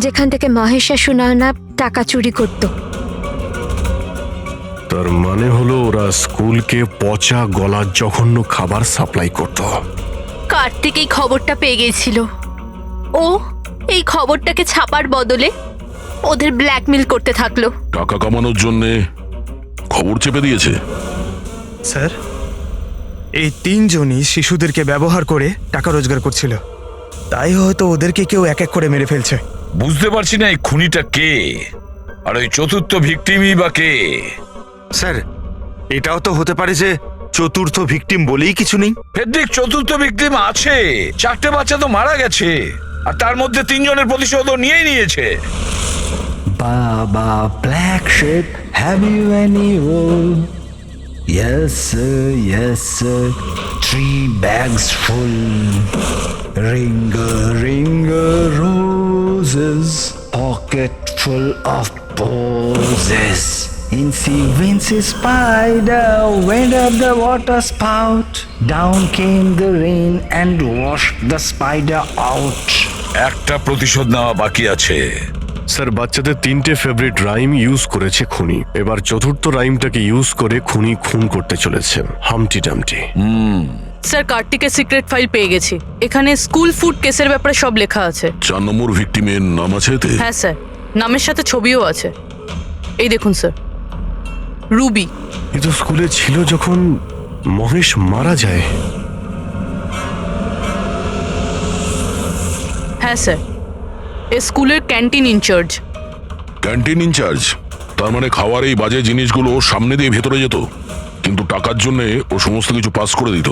যেখান থেকে মহেশ আর সুনয়না টাকা চুরি করত। তার মানে হলো ওরা স্কুলকে পচা গলা জঘন্য খাবার সাপ্লাই করত। কার্তিক এই খবরটা পেয়ে গেছিল। ও এই খবরটাকে ছাপার বদলে ওদের ব্ল্যাকমেল করতে থাকলো। টাকা কামানোর জন্য খবর চেপে দিয়েছে। স্যার, এই তিনজনই শিশুদেরকে ব্যবহার করে টাকা রোজগার করছিল, তাই হয়তো ওদেরকে কেউ এক এক করে মেরে ফেলছে। বুঝতে পারছি না এই খুনিটা কে, আর ওই চতুর্থ ভিকটিমই বা কে। স্যার, এটাও তো হতে পারে যে চতুর্থ ভিকটিম বলেই কিছু নেই। ফেডরিক, চতুর্থ ভিকটিম আছে। 4টে বাচ্চা তো মারা গেছে, আর তার মধ্যে 3 জনের প্রতিশোধও নিয়েই নিয়েছে। Baa baa, black sheep, have you any wool? Yes sir, yes sir, 3 bags full. Ringer roses, pocket full of posies. Incy Wincy spider went up the water spout. Down came the rain and washed the spider out. একটা প্রতিশোধ নেওয়া বাকি আছে। Sir, বাচ্চাদের 3টে favourite rhyme use করেছে খুনি। এবার চতুর্থ রাইমটাকে ইউজ করে খুনি খুন করতে চলেছে, হামটি ডামটি। স্যার, কার্তিকের সিক্রেট ফাইল পেয়ে গেছি। এখানে স্কুল ফুড কেসের ব্যাপারে সব লেখা আছে। 4 নম্বর ভিকটিমের নাম আছে এতে? হ্যাঁ স্যার, নামের সাথে ছবিও আছে। এই দেখুন স্যার, রুবি। এ তো স্কুলে ছিল যখন মহেশ মারা যায়। হ্যাঁ স্যার, এ স্কুলের ক্যান্টিন ইনচার্জ। Canteen in charge? তার মানে খাওয়ার এই বাজে জিনিসগুলো ওর সামনে দিয়ে ভেতরে যেত, কিন্তু টাকার জন্য ও সমস্ত কিছু পাস করে দিত।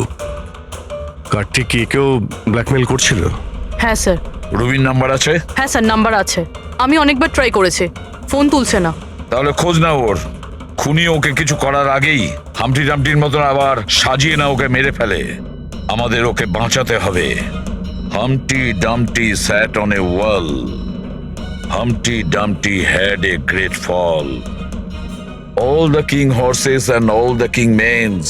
কার্তিক কি কেউ ব্ল্যাকমেল করছিল? হ্যাঁ স্যার। রুবির নাম্বার আছে? হ্যাঁ স্যার, নাম্বার আছে। আমি অনেকবার ট্রাই করেছি, ফোন তুলছে না। তাহলে খোঁজ না ওর। খুনি ওকে কিছু করার আগেই হামটি ডামটির মতন আবার সাজিয়ে না ওকে মেরে ফেলে। আমাদের ওকে বাঁচাতে হবে। Humpty Dumpty sat on a wall. Humpty Dumpty had a great fall. All the king horses and all the king mains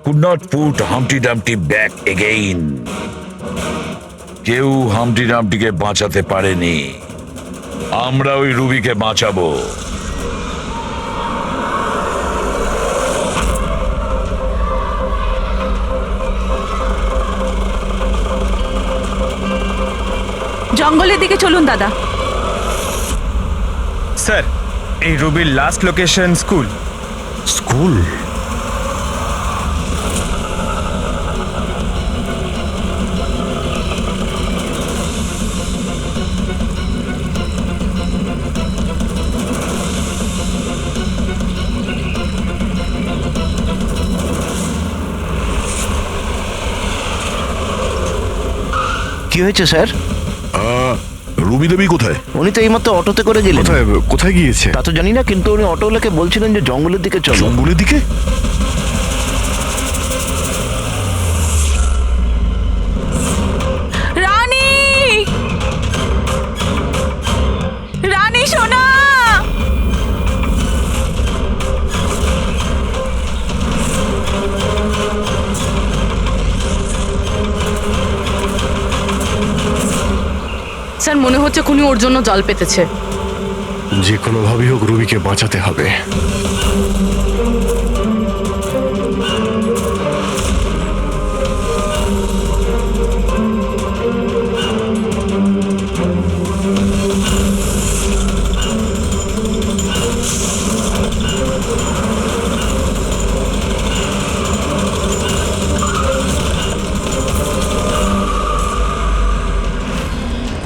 could not put Humpty Dumpty back again. কেউ হামটি ডামটিকে বাঁচাতে পারেনি। আমরা ওই রুবিকে বাঁচাবো। জঙ্গলের দিকে চলুন দাদা। স্যার, এই রুবির লাস্ট লোকেশন স্কুল। স্কুল? কি হয়েছে স্যার? রুবি দেবী কোথায়? উনি তো এইমাত্র অটোতে করে গেলেন। কোথায় গিয়েছে তা তো জানি না, কিন্তু উনি অটোওয়ালাকে বলছিলেন যে জঙ্গলের দিকে চলো। জঙ্গলের দিকে? রানী, রানী সোনা। স্যার, মনে হচ্ছে খুনি ওর জন্য জাল পেতেছে। যে কোনোভাবেই হোক রুবিকে বাঁচাতে হবে।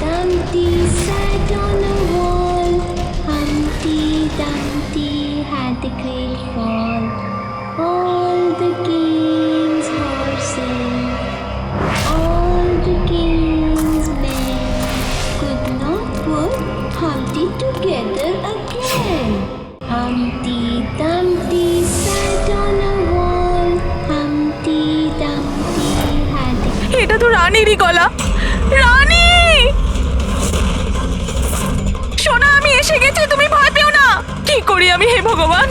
Dumpty sat on a wall. Humpty Dumpty had a great তো রানীরই গলা। রানী, সোনা, আমি এসে গেছি, তুমি ভয় পেও না। কি করি আমি, হে ভগবান?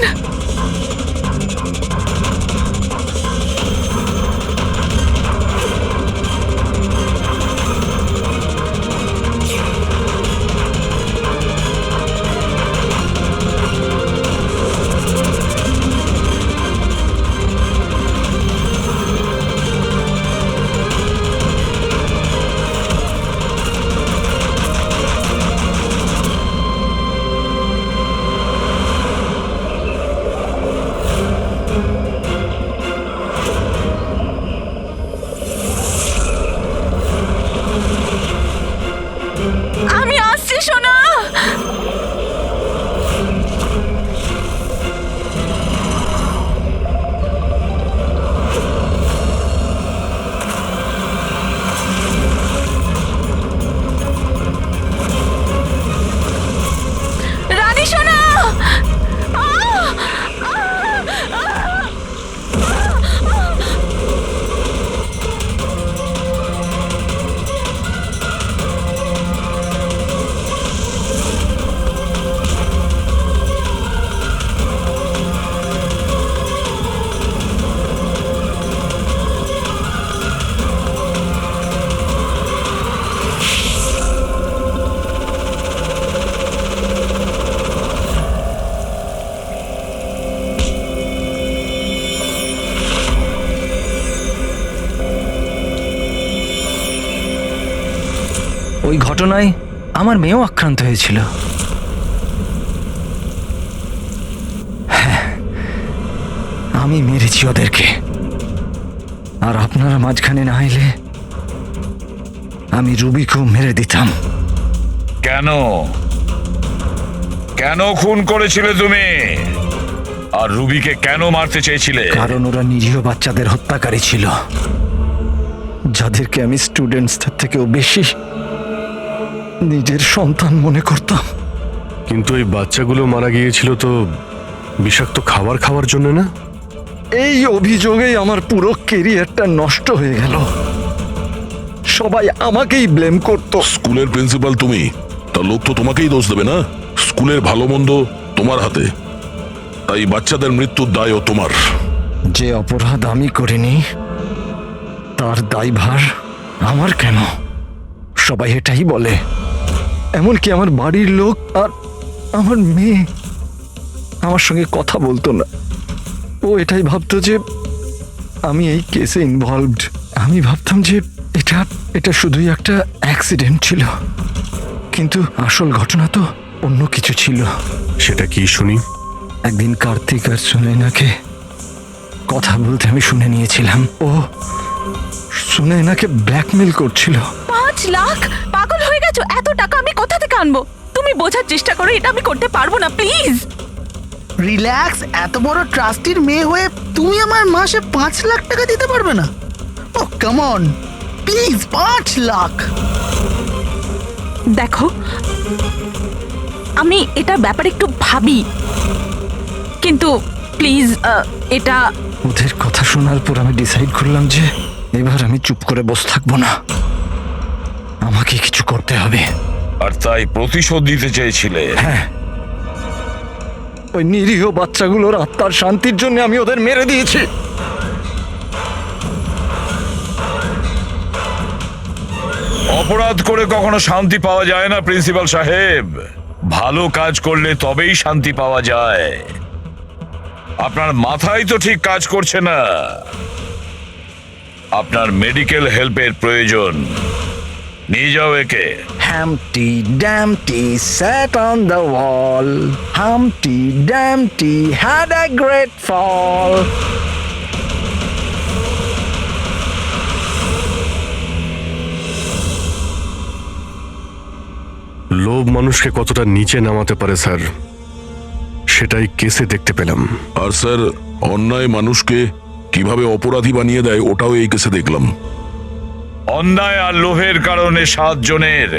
আমি আসছি সোনা। রানী সোনা, ওই ঘটনায় আমার মেয়েও আক্রান্ত হয়েছিল। হ্যাঁ, আমি মেরেছি ওদেরকে, আর আপনারা মাঝখানে না এলে আমি রুবিকেও মেরে দিতাম। কেন কেন খুন করেছিলে তুমি? আর রুবিকে কেন মারতে চেয়েছিলে? কারণ ওরা নিরীহ বাচ্চাদের হত্যাকারী ছিল, যাদেরকে আমি স্টুডেন্টসদের থেকেও বেশি নিজের সন্তান মনে করতাম। কিন্তু এই বাচ্চাগুলো মারা গিয়েছিল তো বিষাক্ত খাবার খাওয়ার জন্য না? এই অভিযোগেই আমার পুরো কেরিয়ারটা নষ্ট হয়ে গেল। সবাই আমাকেই ব্লেম করতো। স্কুলের প্রিন্সিপাল তুমি, তা লোক তো তোমাকেই দোষ দেবে না? স্কুলের ভালো মন্দ তোমার হাতে, তাই বাচ্চাদের মৃত্যুর দায়ও তোমার। যে অপরাধ আমি করিনি তার দায়ভার আমার কেন? সবাই এটাই বলে, এমনকি আমার বাড়ির লোক। আর আমার মেয়ে আমার সঙ্গে কথা বলতো না। ও এটাই ভাবতো যে আমি এই কেসে ইনভলভড। আমি ভাবতাম যে এটা শুধুই একটা অ্যাক্সিডেন্ট ছিল, কিন্তু আসল ঘটনা তো অন্য কিছু ছিল। সেটা কি শুনি? একদিন কার্তিক আর সুনয়নাকে কথা বলতে আমি শুনে নিয়েছিলাম। ও সুনয়নাকে ব্ল্যাকমেল করছিল। 5 লাখ? পাগল হয়ে গেছো? এত টাকা আমি কোথা থেকে আনবো? তুমি বোঝার চেষ্টা করো, এটা আমি করতে পারবো না, প্লিজ। রিল্যাক্স। এত বড় ট্রাস্টির মেয়ে হয়ে তুমি আমার মাসে 5 লাখ টাকা দিতে পারবে না? ও কাম অন, প্লিজ 5 লাখ। দেখো, আমি এটার ব্যাপারে একটু ভাবি, কিন্তু প্লিজ এটা। ওদের কথা শোনার পর আমি ডিসাইড করলাম যে এবার আমি চুপ করে বসে থাকবো না, আমাকে কিছু করতে হবে। আর তাই প্রতিশোধ দিতে চেয়েছিলে? হ্যাঁ, ওই নিরীহ বাচ্চাগুলোর আত্মার শান্তির জন্য আমি ওদের মেরে দিয়েছি। অপরাধ করে কখনো শান্তি পাওয়া যায় না প্রিন্সিপাল সাহেব। ভালো কাজ করলে তবেই শান্তি পাওয়া যায়। আপনার মাথায় তো ঠিক কাজ করছে না। আপনার মেডিকেল হেল্পের প্রয়োজন। নিয়ে যাও একে। Humpty Dumpty sat on the wall. Humpty Dumpty had a great fall. লোভ মানুষকে কতটা নিচে নামাতে পারে স্যার, সেটাই কেসে দেখতে পেলাম। আর স্যার, অন্যায় মানুষকে কিভাবে অপরাধী বানিয়ে দেয় ওটাও এই কেসে দেখলাম। অন্যায় আর লোভের কারণে 7 জনের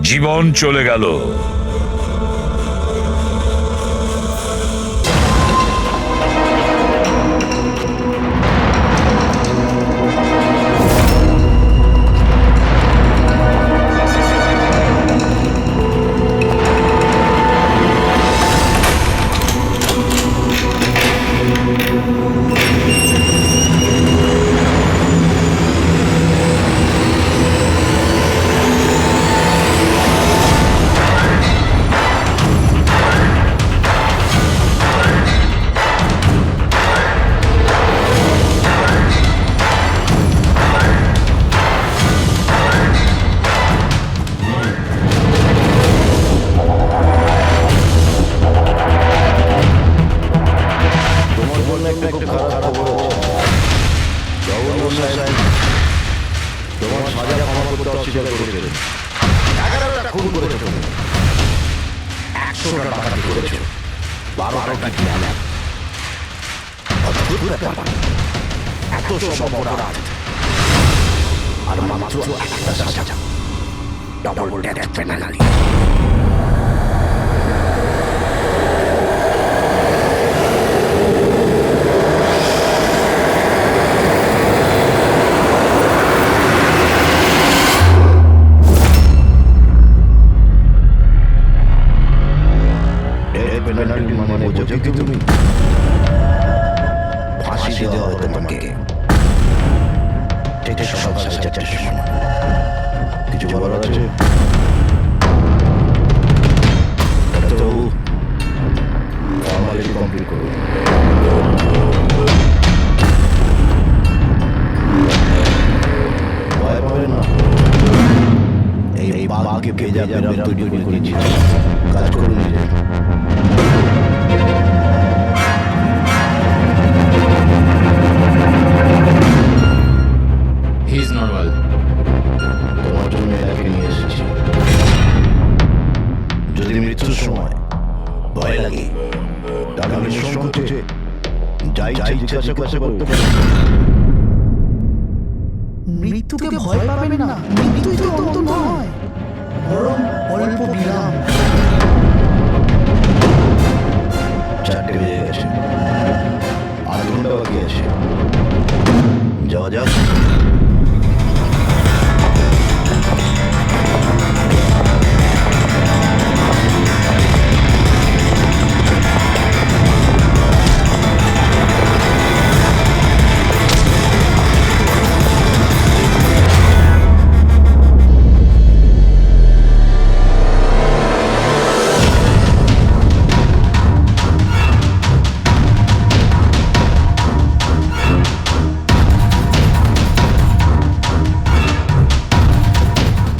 জীবন চলে গেল। একটা খুব খারাপ খবর আছে। গভর্নর সাহেব তোমার সাজা ক্ষমা করতে অস্বীকার করেছেন। 11টা খুন করেছো তুমি, 100টা ডাকাতি করেছো, 12টা কিডন্যাপ। অদ্ভুত ব্যাপার, এত সব অপরাধ আর মাত্র একটা সাজা, ডাবল ডেথ পেনাল্টি। মানে বোঝো কি তুমি? ফাঁসি দেওয়া হতো তোমাকে ঠিক সকাল 4:30টার সময়। কিছু বলার আছে? ডাক্তারবাবু, ফর্মালিটি কমপ্লিট করুন। ভয় পাবেন না, এই বাঘকে ভেজা বেরাম তৈরি করে দিয়েছি। কাজ করুন নিজে। He is normal. তোমার জন্য এটাকে নিয়ে এসেছি। যদি মৃত্যুর সময় ভয় লাগে তাহলে আমি সংকোচে যাই জিজ্ঞাসা করতে পারি। মৃত্যুকে ভয় পাবেন না, মৃত্যুই তো অন্ত নয়, বরং অল্প বিরাম। 4টে বেজে গেছে, 8 ঘন্টা বাকি আছে। যাওয়া যাক।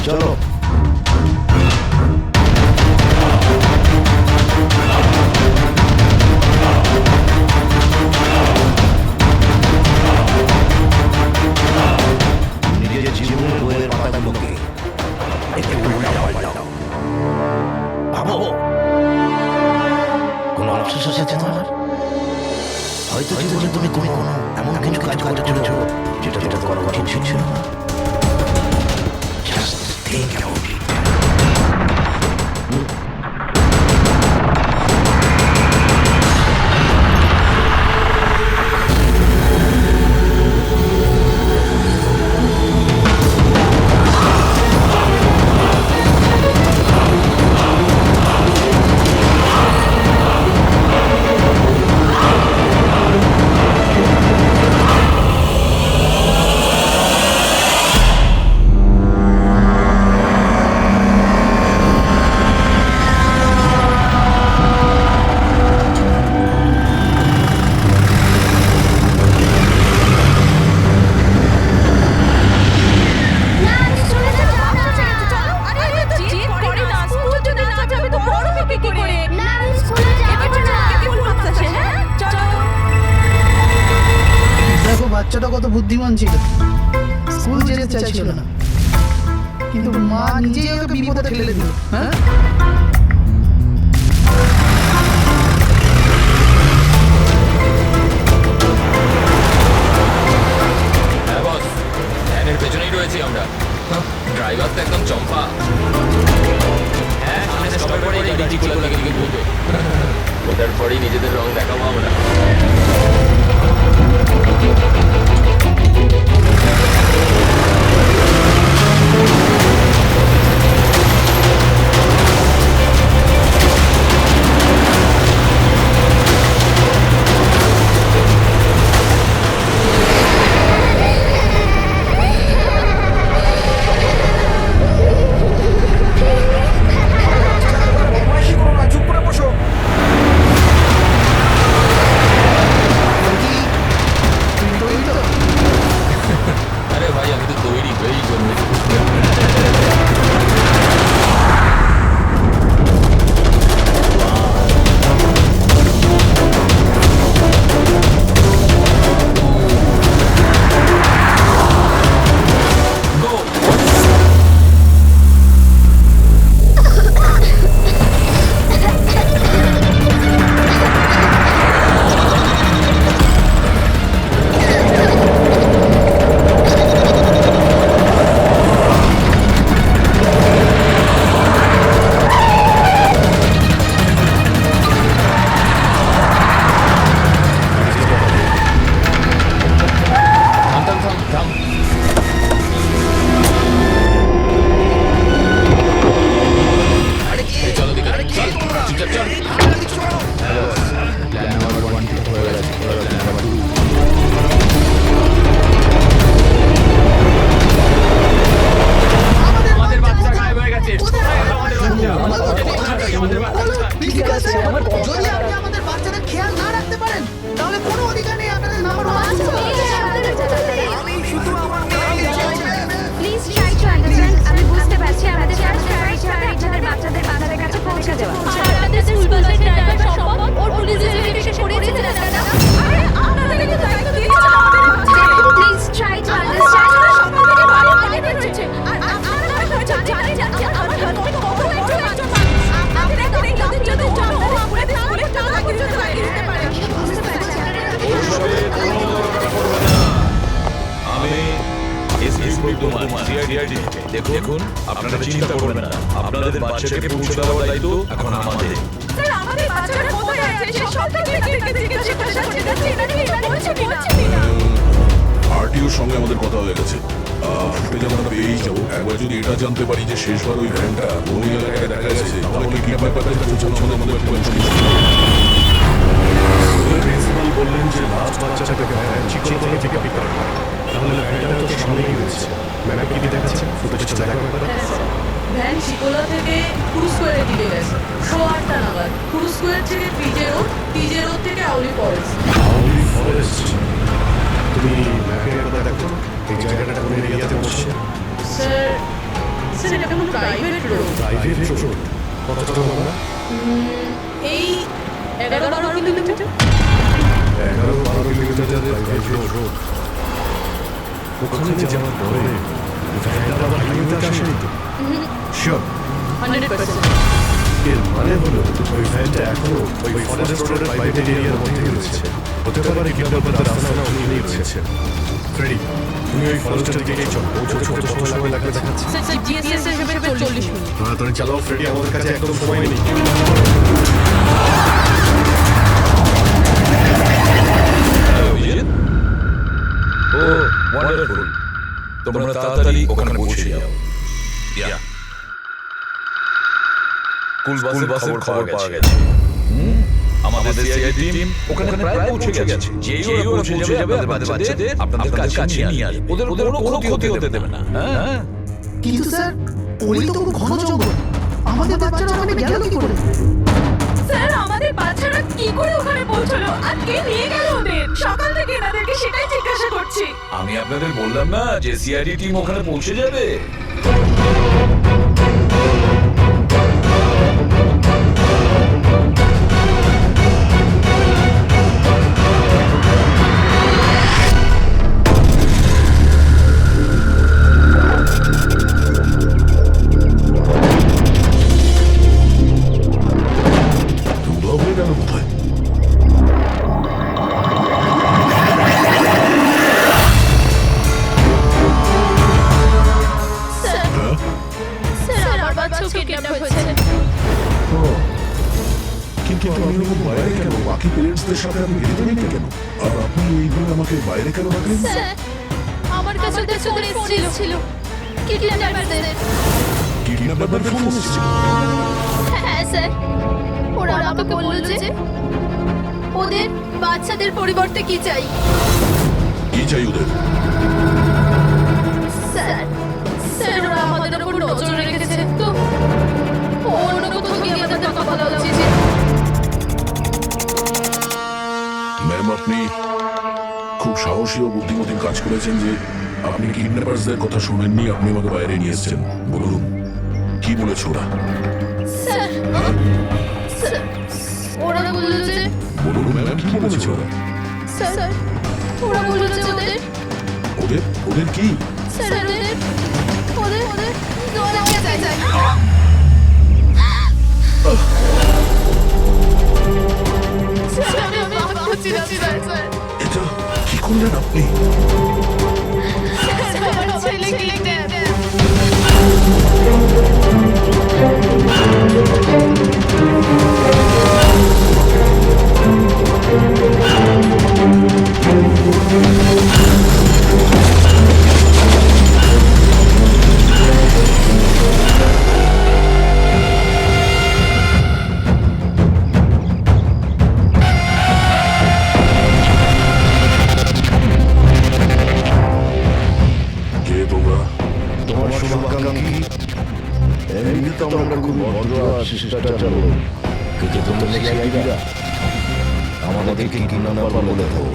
চলো। নিজের জীবনের বইয়ের পাতাগুলোকে একটু উল্টাও। ভাবো, কোনো আফসোস আছে তোমার? হয়তো জীবনে তুমি কোনো এমন কিছু কাজ করে চলেছ যেটা করা উচিত ছিল না। Just think about it. বাচ্চাটা কত বুদ্ধিমান ছিল, স্কুল যেতে চাইছিল না, কিন্তু মা নিজেই ওকে বিপদে ঠেলে দিল। হ্যাঁ, বস, ভ্যানের পেছনেই রয়েছি আমরা। ড্রাইভার তো একদম চম্পা। হ্যাঁ, সবার পরে এই ডিজিগুলো দিকে দিকে ঘুরবে। ওটার পরেই নিজেদের রং দেখাবো আমরা। বলে কোনো অধিকার নেই আপনাদের number please try to understand. আমি বুঝতে পারছি আমাদের ফার্স্ট প্রায়োরিটি হবে আপনাদের বাচ্চাদের বাচ্চাদের কাছে পৌঁছে দেওয়া। আপনাদের স্কুল বাসের ড্রাইভার সম্ভব ওর পুলিশের ভেরিফিকেশন করিয়েছিলেন আপনারা? আরে আপনাদের তো দায়িত্ব দিয়েছেন আমাদের। Please try to understand. সবথেকে ভালো আগে রয়েছে আর আপনারা হয়তো জানেন না যে আমার হাজবেন্ড কত বড় একজন মানুষ। আপনাদের একটা যদি জন্য আপনাদের স্কুলে টাকা লাগিয়ে দিতে পারে। আমি এসপি কুমার সিআইডি দেখুন আপনারা চিন্তা করবেন না আপনাদের বাচ্চাকে পৌঁছে দেওয়ার দায়িত্ব এখন আমাদের। স্যার আমাদের বাচ্চারা কোথায় আছে সে সব থেকে জিজ্ঞাসা করতে যাচ্ছি এটা কি বলছে কিনা? আরটিওর সঙ্গে আমাদের কথা হয়ে গেছে ফুটেজ আমরা পেয়েই যাবো। একবার যদি এটা জানতে পারি যে শেষবার ওই ভ্যানটা বনি এলাকায় দেখা গেছে তাহলে কিডন্যাপারদের কাছে পৌঁছানো আমাদের প্রিন্সিপাল বললেন যে লাস্ট বাচ্চাটাকে ভ্যান চিকচিকি থেকে পিক আপ করা। তাহলে ভ্যানটা তো সামনেই রয়েছে। ম্যাপে কি দেখাচ্ছে? ফুটেজটা দেখার ব্যাপারে ভ্যান চিকোলা থেকে ক্রুজ স্কোয়ারে দিকে গেছে 8:30 নাগাদ। ক্রুজ স্কোয়ার থেকে টিজে রোড থেকে আউলি ফরেস্ট। আউলি ফরেস্ট। তুমি ম্যাপে একবার দেখো এই জায়গাটা কোন এরিয়াতে বসছে? স্যার এটা কোনো প্রাইভেট রোড। প্রাইভেট রোড কতটা লম্বা? এই 11-12 কিলোমিটার। 11-12 kilometre private road. ওখানে যাওয়ার পরে ভ্যানটা আবার হাইওয়েতে আসেনি তো? শিওর 100%। এর মানে হলো ওই ভ্যানটা এখনো ওই ফরেস্ট রোডের প্রাইভেট এরিয়ার মধ্যে রয়েছে। হতে পারে কিডন্যাপার রাস্তাটা উনি নিয়েছে। ফ্রেডি তুমি ওই ফরেস্টের দিকে চলো। পৌঁছতে কত সময় লাগবে দেখাচ্ছি। স্যার জিপিএস এর হিসেবে 40 মিনিট। তাড়াতাড়ি চালাও ফ্রেডি, আমাদের কাছে একদম সময় নেই। ও ওয়ান্ডারফুল তোমরা তাড়াতাড়ি ওখানে পৌঁছে যাও। স্কুল বাসের খবর পাওয়া গেছে। আমাদের সিআইডি টিম ওখানে প্রায় পৌঁছে গেছে। যেই ওরা পৌঁছে যাবে আমাদের বাচ্চাদের আপনাদের কাছে নিয়ে আসবে। ওদের কোনো ক্ষতি হতে দেবে না। হ্যাঁ কিন্তু স্যার ওই তো খুব ঘন জঙ্গল, আমাদের বাচ্চারা ওখানে গেল কি করে? স্যার আমাদের বাচ্চারা কি করে ওখানে পৌঁছলো আর কে নিয়ে গেল ওদের? সকাল থেকে এনাদেরকে সেটাই জিজ্ঞাসা করছি। আমি আপনাদের বললাম না যে সিআইডি টিম ওখানে পৌঁছে যাবে। কিন্তু আমি ওরকম বাইরে কেন? বাকি পেরেন্টসদের সাথে আমি বেরোতে নেই কেন? আর আপনি এইভাবে আমাকে বাইরে কেন রাখলেন? আমার কাছে ওদের ফোন এসেছিল কিডন্যাপারদের। কিডন্যাপারদের ফোন এসেছিল? হ্যাঁ স্যার, ওরা আমাকে বলল যে ওদের বাচ্চাদের পরিবর্তে কি চাই। কি চাই ওদের? স্যার ওরা আমাদের উপর নজর রেখেছে তো অন্য কোথাও গিয়ে আমাদের কথা বলা উচিত। ম্যাম আপনি খুব সাহসী ও বুদ্ধিমতী কাজ করেছেন যে আপনি কিডন্যাপারসদের কথা শুনেননি, আপনি আমাকে বাইরে নিয়ে এসেছেন। বলুন কি বলেছে ওরা? স্যার ওরা বলল যে বলুন ম্যাম কি বলেছে ওরা? স্যার ওরা বলল যে ওদের ওদের কি? স্যার ওদের দোয়া চাই। এটা কি করলেন আপনি? ছেলে আমাদেরকে কি নাম্বার বলে দাও।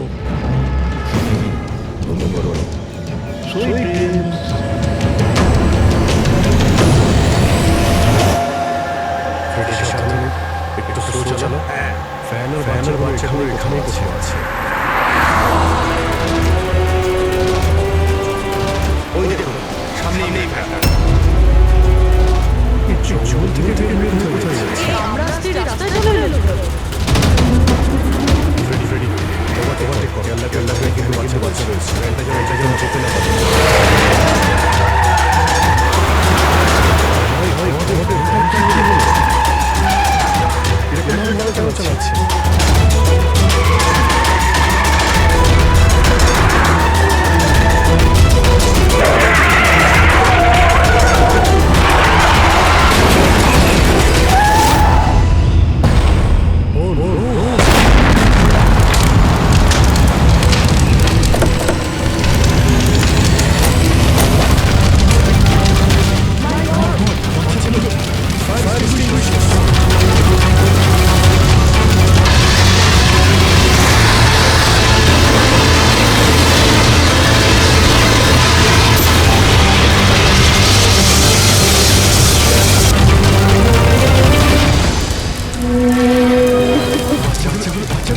Sweet dreams. একটু স্লো চালানো। ফ্যানের বাচ্চাগুলো এখানেই বসে আছে। ওই দেখুন সামনেই নেই জঙ্গল থেকে বের হয়ে কোথায় যাচ্ছে? আমরা রাস্তায় চলে এলাম। রেডি তোমার কেল্লা কিন্তু বাচ্চা রয়েছে। এটা যেন যেতে না পারে। চালাচ্ছে।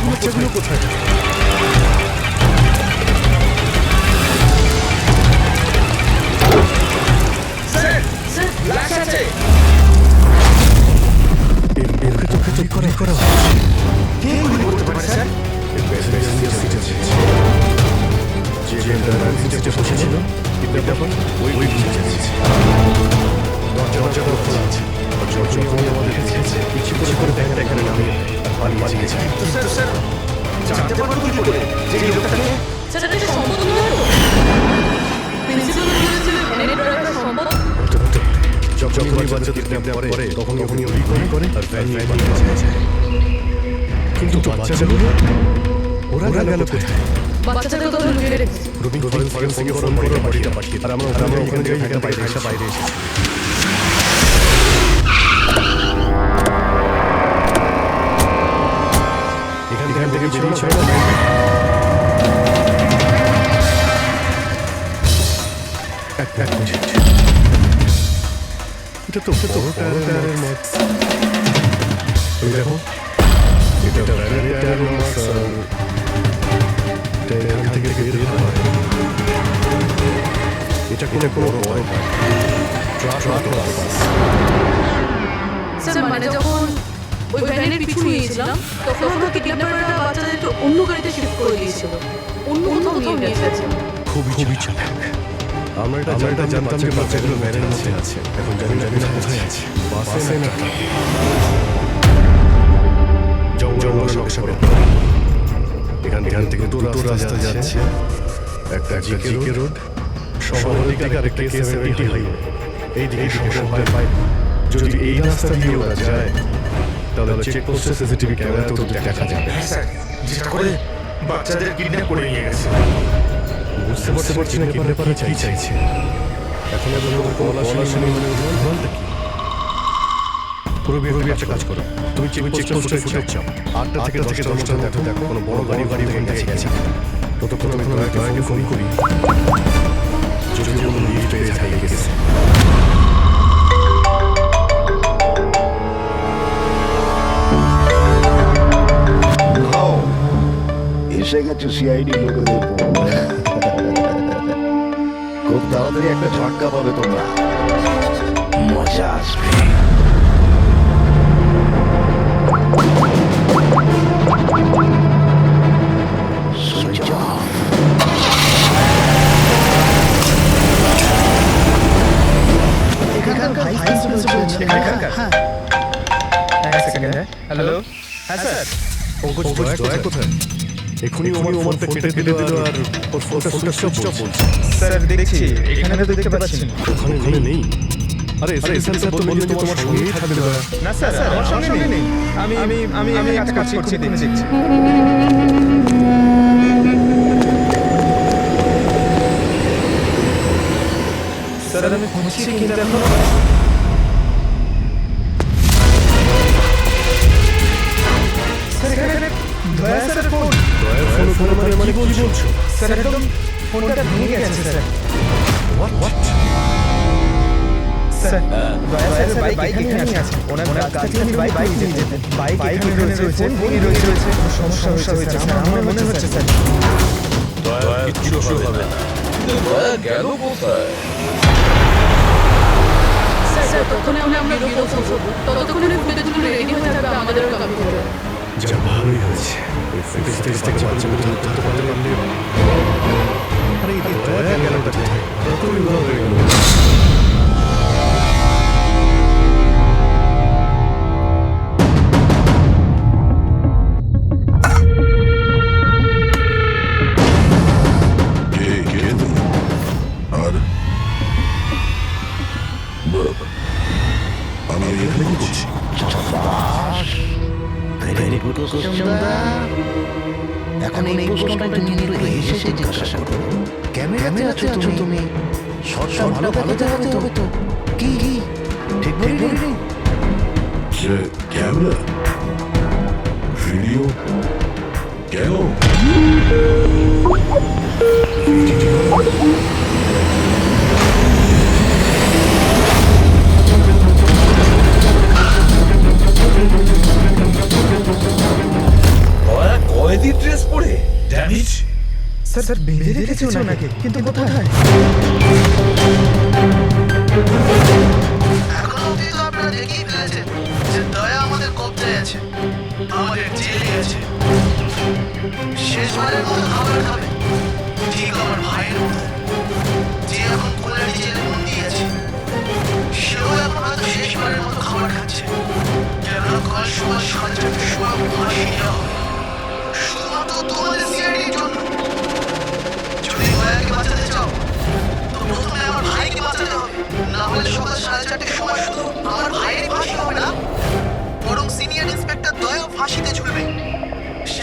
বাচ্চাগুলো কোথায়? কিন্তু বাচ্চাগুলো ওরা গেল কোথায়? বাচ্চাদের কথা লুকিয়ে রেখেছি। রবি ফরেন্সিকে ফোন করে বাড়িটা পাঠিয়ে আর আমরা ওখানে থেকে বাইরে এসেছি। এখান থেকে বেরিয়েছে এক মিনিট। এটা তো বড় টায়ারের মার্ক। দেখো এটা টায়ারের মার্ক। এখান থেকে বের হয়। এটা কোনো বড় ট্রাক। স্যার মানে যখন ওই ভ্যানের পিছু নিয়েছিলাম তখন আমরা কিডন্যাপাররা বাচ্চাদেরকে অন্য গাড়িতে শিফট করে দিয়েছিল। অন্য কোথাও নিয়ে গেছে। খুবই চালাক। আমরা এটা জানতাম যে বাচ্চাগুলো ভ্যানের মধ্যে আছে। এখন জানি না কোথায় আছে। বাসে না জঙ্গল সব এখান থেকে দুটো রাস্তা যাচ্ছে। একটা জিকে রোড শহরের দিকে আর একটা K70 হাইওয়ে। এই দিকে শহরের বাইরে। যদি এই রাস্তা দিয়ে ওরা যায় তাহলে চেকপোস্টের সিসিটিভি ক্যামেরাতে ওদের দেখা যাবে। স্যার যেটা করে বাচ্চাদের কিডন্যাপ করে নিয়ে গেছে। বুঝতে পারছি না ব্যাপারে কি চাইছে। এখন বলা শুনি বলতে কি পুরো একটা কাজ করো। তুমি চেকপোস্টের ফুটেজ চাও। 8টা থেকে 10টার মধ্যে দেখো কোনো বড় গাড়ি এখানে গেছে। ততক্ষণ আমি দয়াকে ফোন করি যদি কোনো লিড পেয়ে থাকে গেছে। এসে গেছে সিআইডি লোকেদের। খুব তাড়াতাড়ি একটা ঝটকা পাবে তোমরা, মজা আসবে। হ্যালো হ্যাঁ স্যার। দয়া কোথায়? এখনই ওমরটা কেটে দিল আর ওর ফোনটা সুইচ অফ বলছে। স্যার দেখছি এখানে তো দেখতে পাচ্ছি না। ওখানে নেই। আরে স্যার তো বললেন যে তোমার সঙ্গেই থাকবে। না স্যার আমার সঙ্গে নেই। আমি কাজ করছি দেখছি। স্যার আমি খুঁজছি কিন্তু এখন স্যার এখানে দয়া স্যার মানে কি বলছো? স্যার একদম ফোনটা ভেঙে গেছে স্যার। হোয়াট? স্যার দয়া স্যারের বাইক এখানে আছে। ওনার কাছ থেকে আমি বাইক নিয়ে যেতেন। বাইক এখানে রয়েছে, ফোন ভেঙে রয়েছে। সমস্যা হয়েছে স্যার, আমার মনে হচ্ছে স্যার। দয়া কিচ্ছু হবে না। দয়া গেল কোথায়? স্যার তখন আমরা বেরোবো, ততক্ষণে ফুটেজগুলো রেডি হয়ে থাকবে আমাদের কপি করে। যা ভালোই হয়েছে ওই ফুটেজ থেকে বাচ্চাগুলো ধরতে পারলে আরে এই দয়া গেল কোথায়? কতই ভালো হয়ে গেল। আমি এখানে কি করছি? ভেরি গুড কোশ্চেন দা। এখন এই প্রশ্নটা তুমি একটু হেসে জিজ্ঞাসা করো। ক্যামেরাতে আছো তুমি, শর্টটা ভালো দেখাতে হবে তো। কি ঠিক বলি? ক্যামেরা, ভিডিও, কেন? কয়েদি ড্রেস পরে ড্যামেজ। স্যার বেঁধে রেখেছে ওনাকে, কিন্তু কোথায়? এখন অবধি তো আপনারা দেখেই ফেলেছেন যে দয়া আমাদের কবজায় আছে, আমাদের জেলে আছে। শেষবারের মতো খাবার খাবে, ঠিক আমার ভাইয়ের মতো, যে এখন কোলারি জেলে বন্দি আছে। সেও এখন হয়তো শেষবারের মতো খাবার খাচ্ছে। কেননা কাল সকাল 4:30টার সময় ফাঁসি দেওয়া হবে, শুধুমাত্র তোমাদের সিআইডির জন্য। যদি দয়াকে বাঁচাতে চাও তো প্রথমে আমার ভাইকে বাঁচাতে হবে, না হলে সকাল 4:30টার সময় শুধু আমার ভাইয়ের ফাঁসি হবে না, বরং সিনিয়র ইন্সপেক্টর দয়াও ফাঁসিতে ঝুলবে।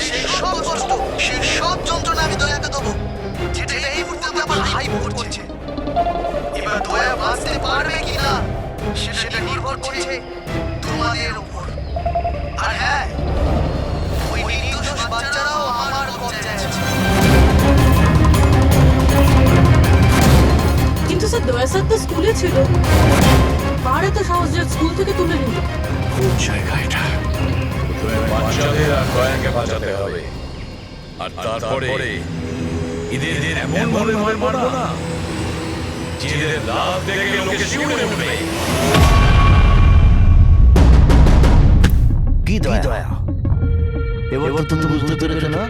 সেই সব কষ্ট, সেই সব যন্ত্রণা আমি দয়াকে দেবো, যেটা এই মুহূর্তে আমার ভাই ভোগ করছে। এবার দয়া বাঁচতে পারবে কিনা সেটা নির্ভর করছে তোমাদের উপর। আর হ্যাঁ, ওই নির্দোষ বাচ্চারাও আমার কবজায় আছে। কিন্তু স্যার দয়া স্যার তো স্কুলে ছিল, আর এত সাহস যে স্কুল থেকে তুলে নিল। কোন জায়গা এটা? বাচ্চাদের আর দয়াকে বাঁচাতে হবে। আর তারপরে ঈদের দিন এমন ভাবে মারবো না যে এদের লাভ দেখে লোকে শিউরে উঠবে। কি দয়া? এবার তো তুমি বুঝতে পেরেছো না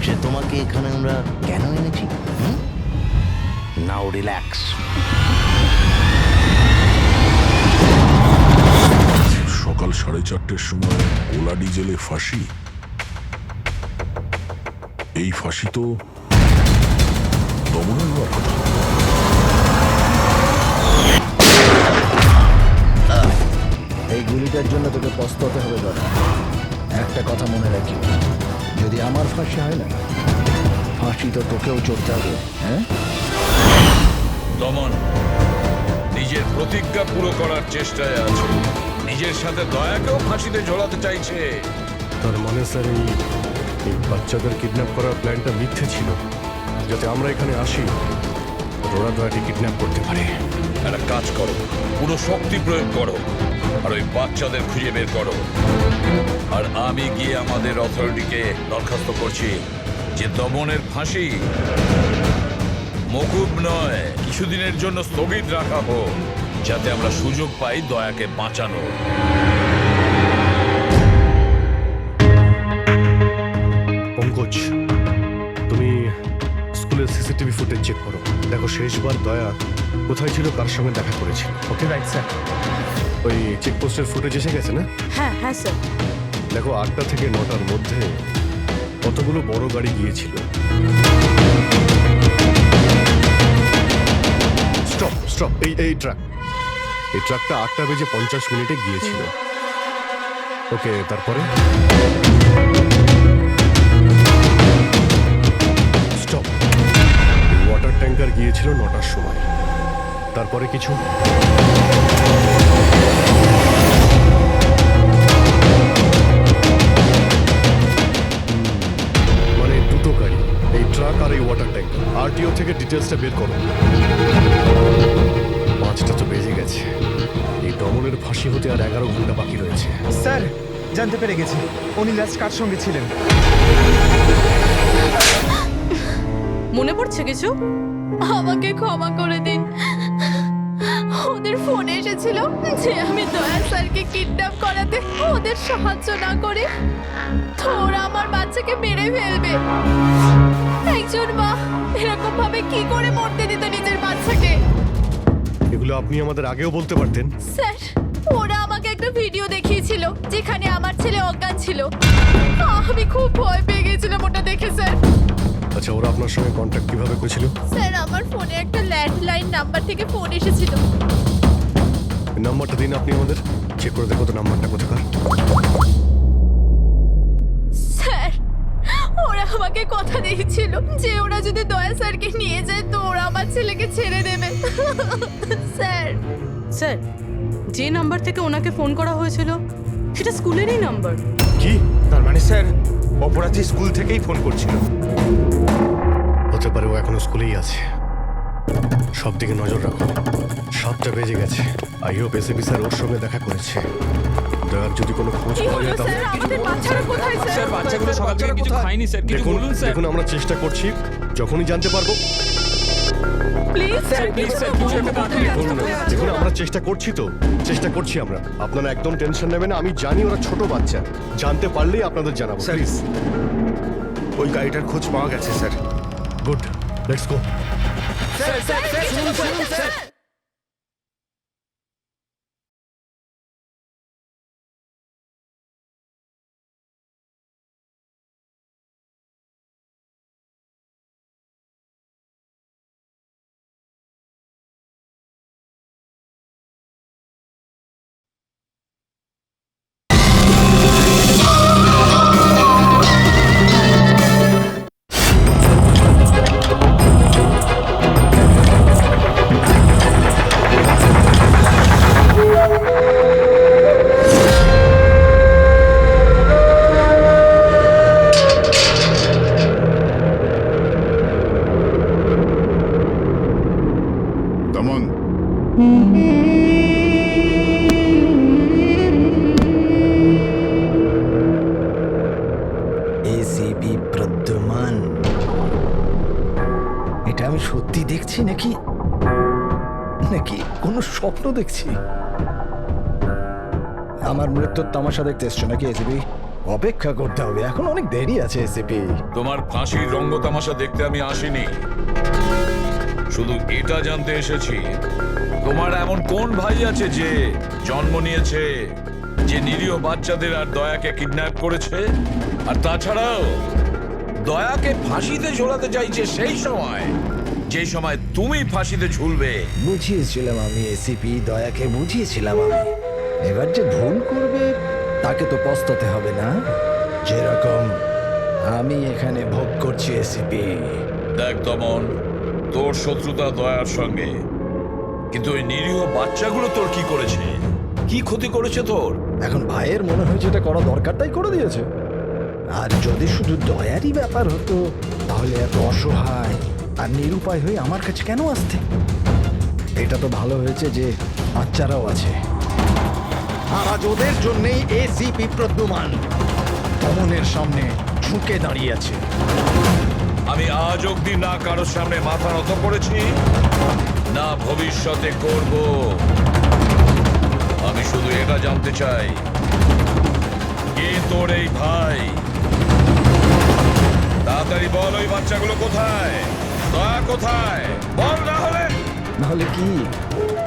যে তোমাকে এখানে আমরা কেন এনেছি? নাও রিল্যাক্স। সকাল 4:30টার সময় ওলা ডিজেলে ফাঁসি। এই ফাঁসি তো দমনের হওয়ার কথা। এই গুলিটার জন্য তোকে পস্তাতে হবে দাদা। একটা কথা মনে রাখি, যদি আমার ফাঁসি হয় না, ফাঁসি তো তোকেও চড়তে হবে। হ্যাঁ দমন নিজের প্রতিজ্ঞা পুরো করার চেষ্টায় আছে, নিজের সাথে দয়াকেও ফাঁসিতে ঝোলাতে চাইছে। তার মানে স্যার এই বাচ্চাদের কিডন্যাপ করার প্ল্যানটা মিথ্যে ছিল, যাতে আমরা এখানে আসি ওরা দয়াকে কিডন্যাপ করতে পারে। একটা কাজ করো, পুরো শক্তি প্রয়োগ করো আর ওই বাচ্চাদের খুঁজে বের করো। আর আমি গিয়ে আমাদের অথরিটিকে দরখাস্ত করছি যে দমনের ফাঁসি মকুব নয়, কিছুদিনের জন্য স্থগিত রাখা হোক, যাতে আমরা সুযোগ পাই দয়াকে বাঁচানোর। পঙ্কজ, তুমি স্কুলের সিসিটিভি ফুটেজ চেক করো, দেখো শেষবার দয়া কোথায় ছিল, কার সঙ্গে দেখা করেছিল। Okay right sir. ওই চেকপোস্টের ফুটেজ এসে গেছে না? হ্যাঁ হ্যাঁ স্যার। দেখো 8টা থেকে 9টার মধ্যে কতগুলো বড় গাড়ি গিয়েছিল। স্টপ, এই ট্রাকটা 8টা বেজে 50 মিনিটে গিয়েছিল। ওকে, তারপরে স্টপ, ওয়াটার ট্যাঙ্কার গিয়েছিল 9টার সময়। তারপরে কিছু মানে 2টো গাড়ি ট্রাক আর এই ওয়াটার ট্যাঙ্ক আরটিও থেকে ডিটেলসটা বের করো। 5টা তো বেজে গেছে। এই দমনের ফাঁসি হতে আর 11 ঘন্টা বাকি রয়েছে। স্যার জানতে পেরে গেছি উনি লাস্ট কার সঙ্গে ছিলেন। মনে পড়ছে কিছু? আমাকে ক্ষমা করে দিন। ওদের ফোন এসেছিল যে আমি দয়া স্যারকে কিডন্যাপ করাতে ওদের সাহায্য না করে তো ওরা আমার বাচ্চাকে মেরে ফেলবে। একজন মা এরকম ভাবে কি করে মরতে দিত নিজের বাচ্চাকে? এগুলো আপনি আমাদের আগেও বলতে পারতেন। স্যার ওরা আমাকে একটা ভিডিও দেখিয়েছিল যেখানে আমার ছেলে অজ্ঞান ছিল। আমি খুব ভয় পেয়ে গেছিলাম ওটা দেখে স্যার। আচ্ছা, ওরা আপনার সঙ্গে কন্ট্যাক্ট কিভাবে করেছিল? স্যার আমার ফোনে একটা ল্যান্ডলাইন নাম্বার থেকে ফোন এসেছিল। নাম্বারটা দিন আপনি আমাদের, চেক করে দেখো তো নাম্বারটা কোথাকার। স্যার ওরা আমাকে কথা দিয়েছিল যে ওরা যদি দয়া স্যারকে নিয়ে যায় তো ওরা আমার ছেলেকে ছেড়ে দেবে। স্যার স্যার যে নাম্বার থেকে ওনাকে ফোন করা হয়েছিল সেটা স্কুলেরই নাম্বার। কি তার মানে স্যার অপরাধী স্কুল থেকেই ফোন করছিল? হতে পারে ও এখনো স্কুলেই আছে। সব দিকে নজর রাখো। 7টা বেজে গেছে। আই হোপ এসএপি স্যার ওর সঙ্গে দেখা করেছে। দয়ার যদি কোনো খোঁজ পাওয়া যায় তাহলে আমাদের বাচ্চারা কোথায় স্যার? বাচ্চাগুলো সকাল থেকে কিছু খায়নি স্যার, কিছু দেখুন বলুন স্যার। দেখুন আমরা চেষ্টা করছি, যখনই জানতে পারবো। প্লিজ স্যার প্লিজ স্যার কিছু একটা তাড়াতাড়ি করুন। দেখুন আমরা চেষ্টা করছি আমরা। আপনারা একদম টেনশন নেবেন না। আমি জানি ওরা ছোট বাচ্চা, জানতে পারলেই আপনাদের জানাবো। Sir, please. ওই গাড়িটার খোঁজ পাওয়া গেছে sir. Good, let's go. Sir শুনুন স্যার। দমন, এসিপি প্রদ্যুমান, এটা আমি সত্যি দেখছি নাকি নাকি কোনো স্বপ্ন দেখছি? আমার মৃত্যুর তামাশা দেখতে এসছো নাকি এসিপি? অপেক্ষা করতে হবে, এখন অনেক দেরি আছে এসিপি। তোমার ফাঁসির রঙ্গ তামাশা দেখতে আমি আসিনি, শুধু এটা জানতে এসেছি তোমার এমন কোন ভাই আছে যে জন্ম নিয়েছে, যে নিরীহ বাচ্চাদের আর দয়াকে কিডন্যাপ করেছে, আর তাছাড়াও দয়াকে ফাঁসিতে ঝোলাতে চাইছে সেই সময় যে সময় তুমি ফাঁসিতে ঝুলবে। বুঝিয়েছিলাম আমি এসিপি, দয়াকে বুঝিয়েছিলাম আমি। এবার যে ভুল করবে তাকে তো পস্তাতে হবে না, যেরকম আমি এখানে ভোগ করছি এসিপি। দেখ দমন, তোর শত্রুতা দয়ার সঙ্গে, কিন্তু ওই নিরীহ বাচ্চাগুলো তোর কি করেছে, কি ক্ষতি করেছে তোর? এখন ভাইয়ের মনে হয়েছে এটা করা দরকার তাই করে দিয়েছে। আর যদি শুধু দয়ারই ব্যাপার হতো তাহলে এত অসহায় আর নিরুপায় হয়ে আমার কাছে কেন আসতে? এটা তো ভালো হয়েছে যে বাচ্চারাও আছে, আর আজ ওদের জন্যই এসিপি প্রদ্যুমান দমনের সামনে ঝুঁকে দাঁড়িয়ে আছে। আমি আজ অব্দি না কারোর সামনে মাথা নত করেছি, না ভবিষ্যতে করব। আমি শুধু এটা জানতে চাই, কে তোর এই ভাই? তাড়াতাড়ি বল, ওই বাচ্চাগুলো কোথায়? দয়া কোথায়? বল, না হলে কি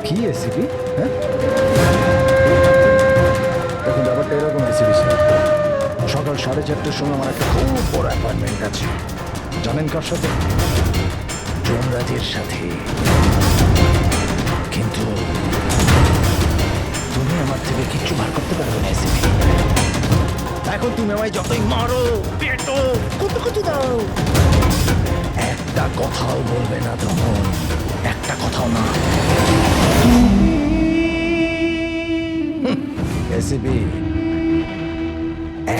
কি এসিপি? হ্যাঁ, এখন ব্যাপারটা এরকম এসিপি স্যার, সকাল 4:30টার সময় আমার একটা খুব বড় অ্যাপয়েন্টমেন্ট আছে। জানেন কার সাথে? যমরাজের সাথে। কিন্তু তুমি আমার থেকে কিচ্ছু বার করতে পারবে না এসিপি। এখন তুমি আমায় যতই মারো, পেটো, কুটু দাও, একটা কথাও বলবে না দমন, একটা কথাও না। এসিপি,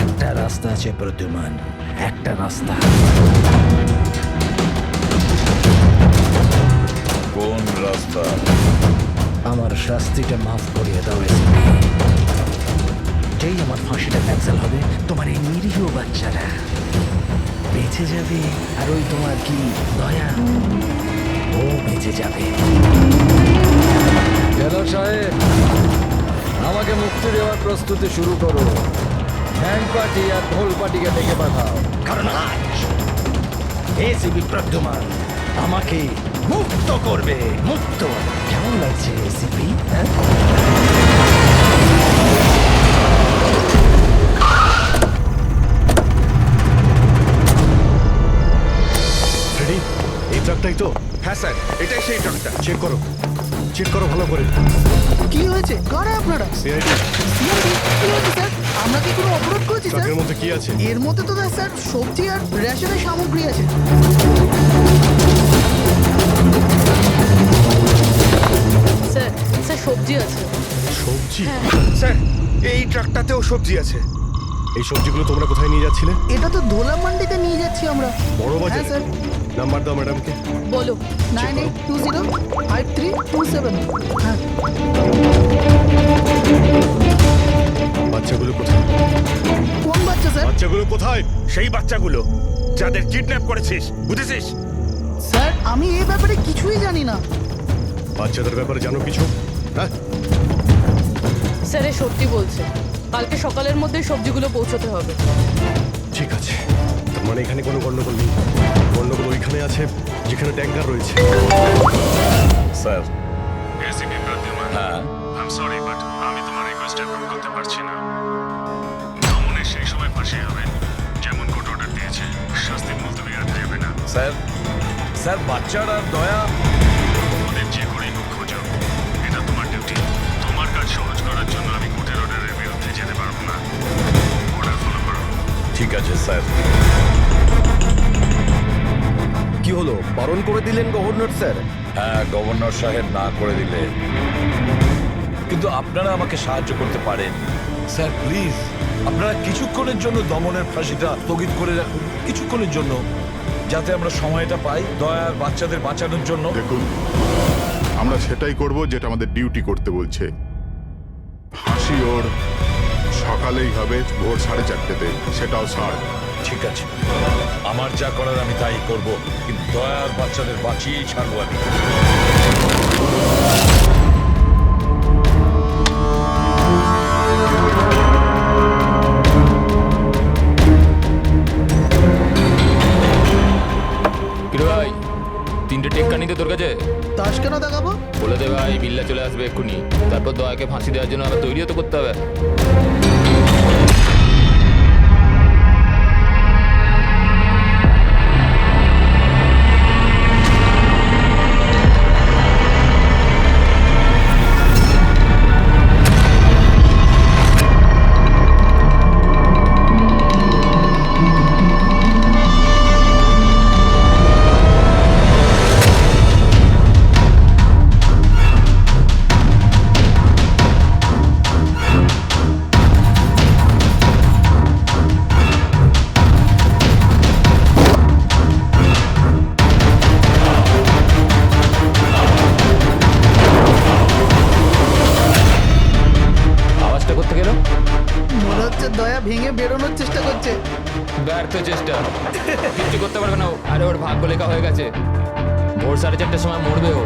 একটা রাস্তা আছে প্রদ্যুমান, একটা রাস্তা। শাস্তিটা মাফ করিয়ে দাও এসপি। যেই আমার ফাঁসিটা ক্যান্সেল হবে, তোমার এই নিরীহ বাচ্চারা বেঁচে যাবে, আর ওই তোমার কি দয়া, ও বেঁচে যাবে। জেলার সাহেব, আমাকে মুক্তি দেওয়ার প্রস্তুতি শুরু করো। ব্যান্ড পার্টি আর ঢোল পার্টিকে ডেকে পাঠাও, কারণ আজ এসিপি প্রদ্যুমান আমাকে মুক্ত করবে। মুক্ত কেমন লাগছে এসিপি? ফ্রেডি, এই ট্রাকটাই তো? হ্যাঁ স্যার, এটাই সেই ট্রাকটা। চেক করো, চেক করো ভালো করে। কি হয়েছে? কারা আপনারা? সিআইডি। সিআইডি? কি হয়েছে স্যার? আমরা কি কোনো অপরাধ করেছি স্যার? ট্রাকের মধ্যে কি আছে? এর মধ্যে তো স্যার সবজি আর রেশনের সামগ্রী আছে। স্যার স্যার সবজি আছে। সবজি? স্যার, এই ট্রাকটাতেও সবজি আছে। এই সবজিগুলো তোমরা কোথায় নিয়ে যাচ্ছিলে? এটা তো ধোলা মান্ডিতে নিয়ে যাচ্ছি আমরা। বড় বাজার? হ্যাঁ স্যার। নাম্বার দাও ম্যাডামকে। বলো। 98205327। হ্যাঁ। বাচ্চাগুলো কোথায়? কোন বাচ্চা স্যার? বাচ্চাগুলো কোথায়? সেই বাচ্চাগুলো যাদের কিডন্যাপ করেছিস, বুঝেছিস? স্যার, আমি এই ব্যাপারে কিছুই জানি না। বাচ্চাদের ব্যাপারে জানো কিছু? হ্যাঁ, স্যার এ সত্যি বলছে, কালকে সকালের মধ্যে সবজিগুলো পৌঁছতে হবে। ঠিক আছে। তার মানে এখানে কোনো গন্ডগোল নেই। গন্ডগোল ওইখানে আছে যেখানে ট্যাঙ্কার রয়েছে। স্যার। এসিপি প্রদ্যুমান, হ্যাঁ, আই এম সরি বাট আমি তোমার রিকোয়েস্ট অ্যাপ্রুভ করতে পারছি না। দমনের সেই সময় ফাঁসি হবে যেমন কোর্ট অর্ডার দিয়েছে, শাস্তি মুলতবি রাখা যাবে না। স্যার, স্যার বাচ্চার আর দয়া ওদের যে করেই হোক খোঁজো, এটা তোমার ডিউটি। তোমার কাজ সহজ করার জন্য আমি কোর্টের অর্ডারের বিরুদ্ধে যেতে পারবো না। অর্ডার ফলো করো। ঠিক আছে স্যার। কি হলো, বারণ করে দিলেন গভর্নর স্যার? হ্যাঁ, গভর্নর সাহেব না করে দিলে, কিন্তু আপনারা আমাকে সাহায্য করতে পারেন। স্যার প্লিজ, আপনারা কিছুক্ষণের জন্য দমনের ফাঁসিটা স্থগিত করে রাখুন, কিছুক্ষণের জন্য, যাতে আমরা সময়টা পাই দয়ার বাচ্চাদের বাঁচানোর জন্য। দেখুন, আমরা সেটাই করব যেটা আমাদের ডিউটি করতে বলছে। ফাঁসি ওর সকালেই হবে, ভোর 4:30-তে, সেটাও ছাড়। ঠিক আছে, আমার যা করার আমি তাই করব, কিন্তু দয়ার বাচ্চাদের বাঁচিয়েই ছাড়বো আমি। কিরে ভাই, 3টে টেক্কা নিতে তোর কাছে? তাস কেন দেখাবো? বলে দে ভাই, বিল্লা চলে আসবে এক্ষুনি। তারপর দয়াকে ফাঁসি দেওয়ার জন্য আবার তৈরিও তো করতে হবে। ভেঙে বেরোনোর চেষ্টা করছে। ব্যর্থ চেষ্টা, কিচ্ছু করতে পারবে না ও। আরে ওর ভাগ্য লেখা হয়ে গেছে, ভোর 4:30টার সময় মরবে ও।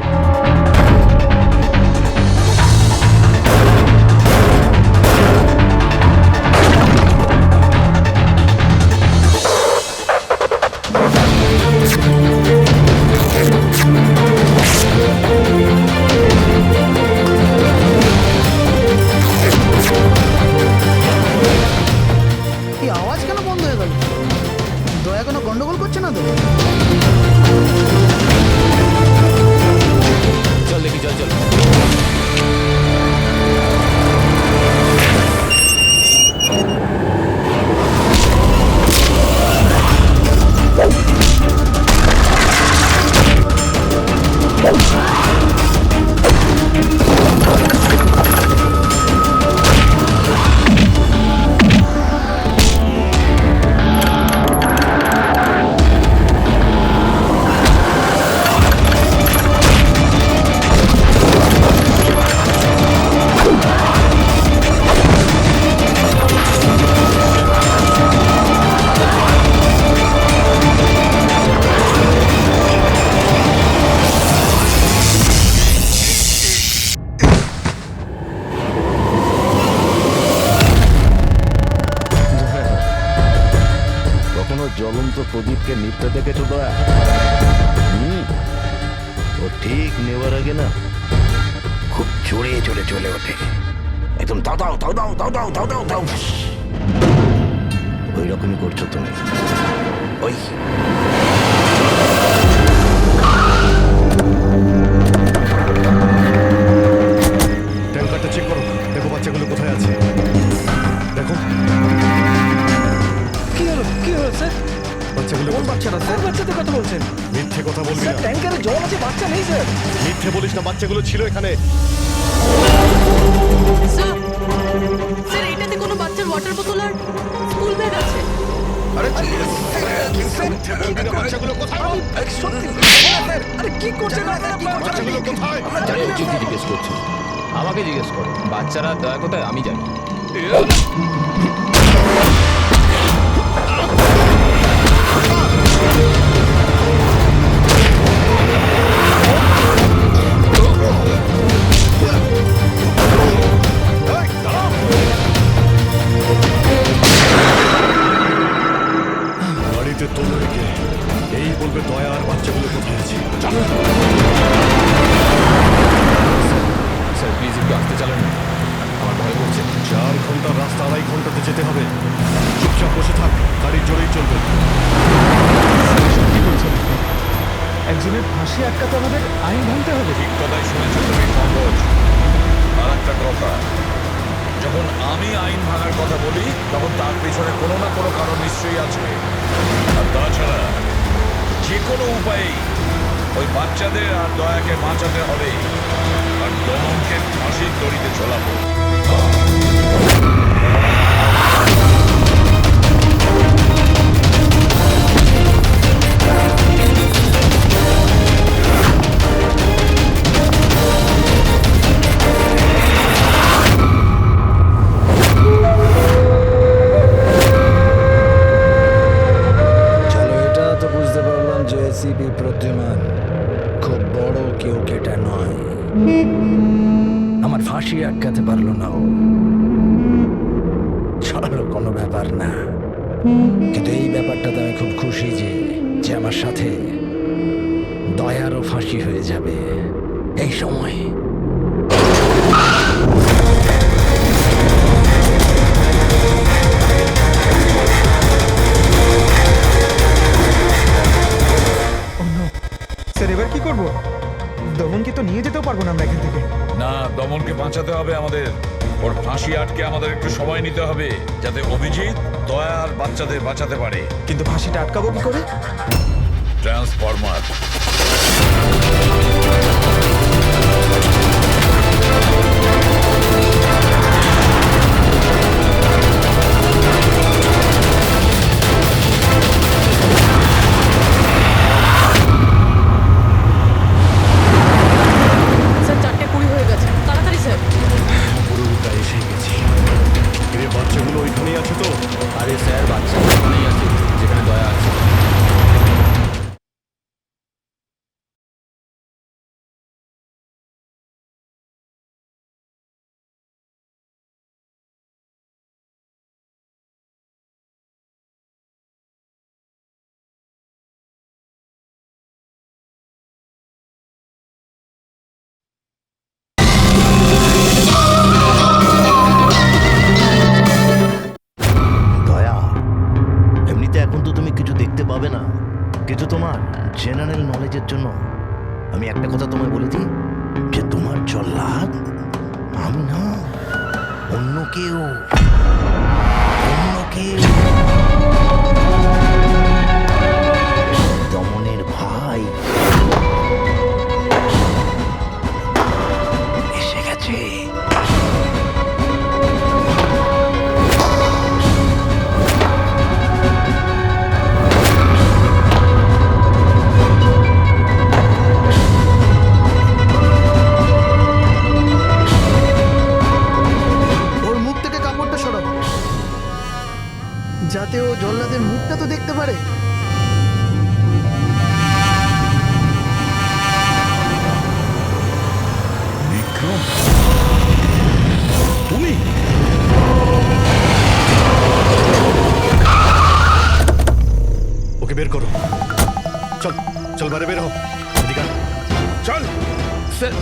এই আওয়াজ কেন বন্ধ হয়ে গেল? দয়া কোনো গন্ডগোল করছে না তো? চল দেখি, চল চল। নিতে দেখেছো দয়া? ও ঠিক নেওয়ার আগে না খুব জোরে জোরে চলে ওঠে, একদম দাও দাও দাও দাও দাও দাও দাও দাও দাও। ওই রকমই করছো তুমি। ওই ট্যাঙ্কারটা চেক করো, দেখো বাচ্চাগুলো কোথায় আছে। দেখো কি হলো কি হলো স্যার? বাচ্চাগুলো কোন বাচ্চারা স্যার? বাচ্চাদের কথা বলছেন? মিথ্যে কথা বলবি না। ট্যাঙ্কারে জল আছে, বাচ্চা নেই স্যার। মিথ্যে বলিস না, বাচ্চাগুলো ছিল এখানে। স্যার স্যার এটাতে কোনো বাচ্চার ওয়াটার বোতল আর স্কুল ব্যাগ আছে। আরে মিথ্যে বলবি না, বাচ্চাগুলো কোথায়? সত্যি স্যার, আরে কি করছেন বাচ্চাগুলো কোথায়? জিজ্ঞেস করছি, আমাকে জিজ্ঞেস করো। বাচ্চারা দয়া কোথায় আমি জানি। বাড়িতে তোলো রেখে এই বলবে দয়া আর বাচ্চাগুলো কোথায় আছে। স্যার প্লিজ একটু আসতে চালান, আমার ভয় করছে। 4 ঘন্টার রাস্তা 2.5 ঘন্টাতে যেতে হবে। চুপচাপ বসে থাক, গাড়ির জোরেই চলবে। কি বলছেন? একজনের ফাঁসি আটকাতে আমাদের আইন ভাঙতে হবে? ঠিক কথাই শুনেছো তুমি পঙ্কজ। আর একটা কথা, যখন আমি আইন ভাঙার কথা বলি তখন তার পেছনে কোনো না কোনো কারণ নিশ্চয়ই আছে। আর তাছাড়া যে কোনো উপায়েই ওই বাচ্চাদের আর দয়াকে বাঁচাতে হবে, আর দমনকে ফাঁসির দড়িতে ঝোলাবো। চলো, এটা তো বুঝতে পারলাম যে এসিপি প্রদ্যুমান খুব বড় কেউ কেটা নয়। আমার ফাঁসি আটকাতে পারলো না ও। চলো, কোনো ব্যাপার না। কিন্তু এই ব্যাপারটাতে আমি খুব খুশি যে আমার সাথে দয়ারও ফাঁসি হয়ে যাবে এই সময়। স্যার এবার কি করব? দমনকে তো নিয়ে যেতেও পারবো না আমরা এখান থেকে। না, দমনকে বাঁচাতে হবে আমাদের। ওর ফাঁসি আটকে আমাদের একটু সময় নিতে হবে, যাতে অভিজিৎ দয়া আর বাচ্চাদের বাঁচাতে পারে। কিন্তু ফাঁসিটা আটকাবো কি করে? ট্রান্সফরমার। স্যার 4:20 হয়ে গেছে, তাড়াতাড়ি স্যার। পুরোটা এসে গেছি। এর বাচ্চাগুলো ওইখানেই আছে তো? আরে স্যার বাচ্চা ওখানেই আছে যেখানে দয়া আছে। দয়া, এমনিতে এখন তো তুমি কিছু দেখতে পাবে না, কিন্তু তোমার জেনারেল নলেজের জন্য আমি একটা কথা তোমায় বলে দিই, যে তোমার জল্লাদ আমি না, অন্য কেউ। দমনের ভাই এসে গেছে। ওর মুখ থেকে কাপড়টা সরাবো। যা চল স্যার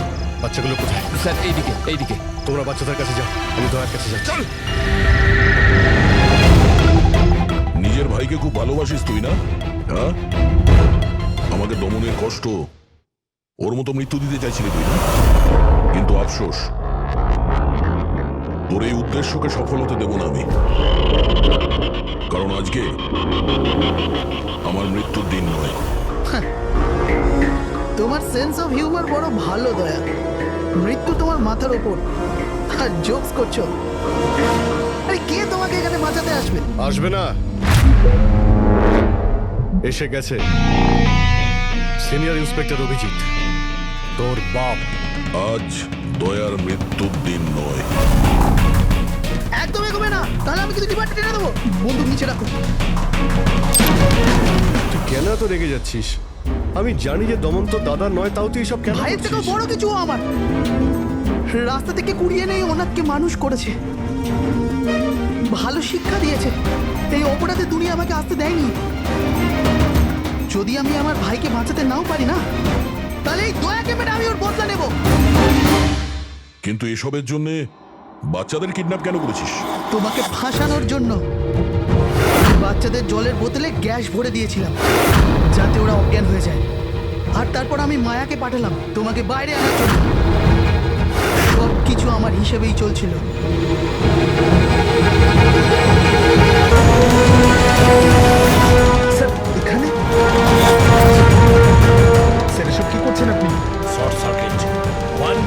বাচ্চাগুলো কোথায়? স্যার এইদিকে এইদিকে। তোমরা বাচ্চাদের কাছে যাও, আমি দয়ার কাছে যাচ্ছি। চল। নিজের ভাইকে খুব ভালোবাসিস তুই না? হ্যাঁ, আমাকে দমনের কষ্ট, ওর মতো মৃত্যু দিতে চাইছিলি তুই না? কিন্তু আফসোস, তোর এই উদ্দেশ্যকে সফল হতে দেব না আমি। কারণ আজকে আমার মৃত্যুর দিন নয়। তোমার সেন্স অফ হিউমার বড় ভালো দয়া। মৃত্যু তোমার মাথার ওপর আর জোকস করছো। আরে কে তোমাকে এখানে বাঁচাতে আসবে? আসবে না, এসে গেছে সিনিয়র ইন্সপেক্টর অভিজিৎ, তোর বাপ। আজ দয়ার মৃত্যুর দিন নয়। একদম এগোবে না, তাহলে আমি কিন্তু ডিপার্টমেন্টে টেনে দেবো। বন্দুক নিচে রাখো। তুই কেন এত রেগে যাচ্ছিস? আমি জানি যে দমন তো দাদা নয়, তাও তুই সব কেন ভাইয়ের থেকেও করছিস? বড় কিছু ও আমার। রাস্তা থেকে কুড়িয়ে নেই ওনাকে মানুষ করেছে, ভালো শিক্ষা দিয়েছে। এই অপরাধে দুনিয়া আমাকে আসতে দেয়নি। যদি আমি আমার ভাইকে বাঁচাতে নাও পারি না, তাহলে এই দয়াকে মেরে আমি ওর বদলা নেব। কিন্তু এসবের জন্য বাচ্চাদের কিডন্যাপ কেন করেছিস? তোমাকে ফাঁসানোর জন্য। বাচ্চাদের জলের বোতলে গ্যাস ভরে দিয়েছিলাম যাতে ওরা অজ্ঞান হয়ে যায়। আর তারপর আমি মায়াকে পাঠালাম তোমাকে বাইরে আনার জন্য। সব কিছু আমার হিসেবেই চলছিল। স্যার এখানে স্যার এসব কি করছেন আপনি? Short circuit 1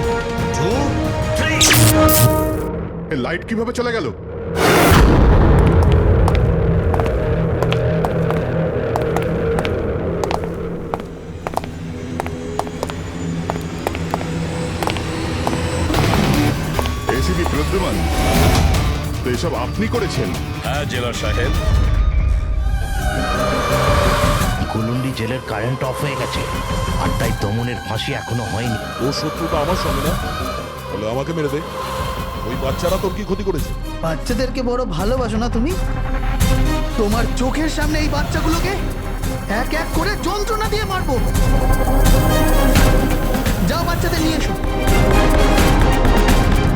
2 3। লাইট কিভাবে চলে গেল? এসিপি প্রদ্যুমান, তো এসব আপনি করেছেন? হ্যাঁ জেলার সাহেব। কুলুন্ডি জেলের কারেন্ট অফ হয়ে গেছে, আর তাই দমনের ফাঁসি এখনো হয়নি। ও শত্রুটা আমার সঙ্গে না, বলে আমাকে মেরে দে। ওই বাচ্চারা তোর কি ক্ষতি করেছে? বাচ্চাদেরকে বড় ভালোবাসো না তুমি? তোমার চোখের সামনে এই বাচ্চাগুলোকে এক এক করে যন্ত্রণা দিয়ে মারবো। যাও বাচ্চাদের নিয়ে এসো।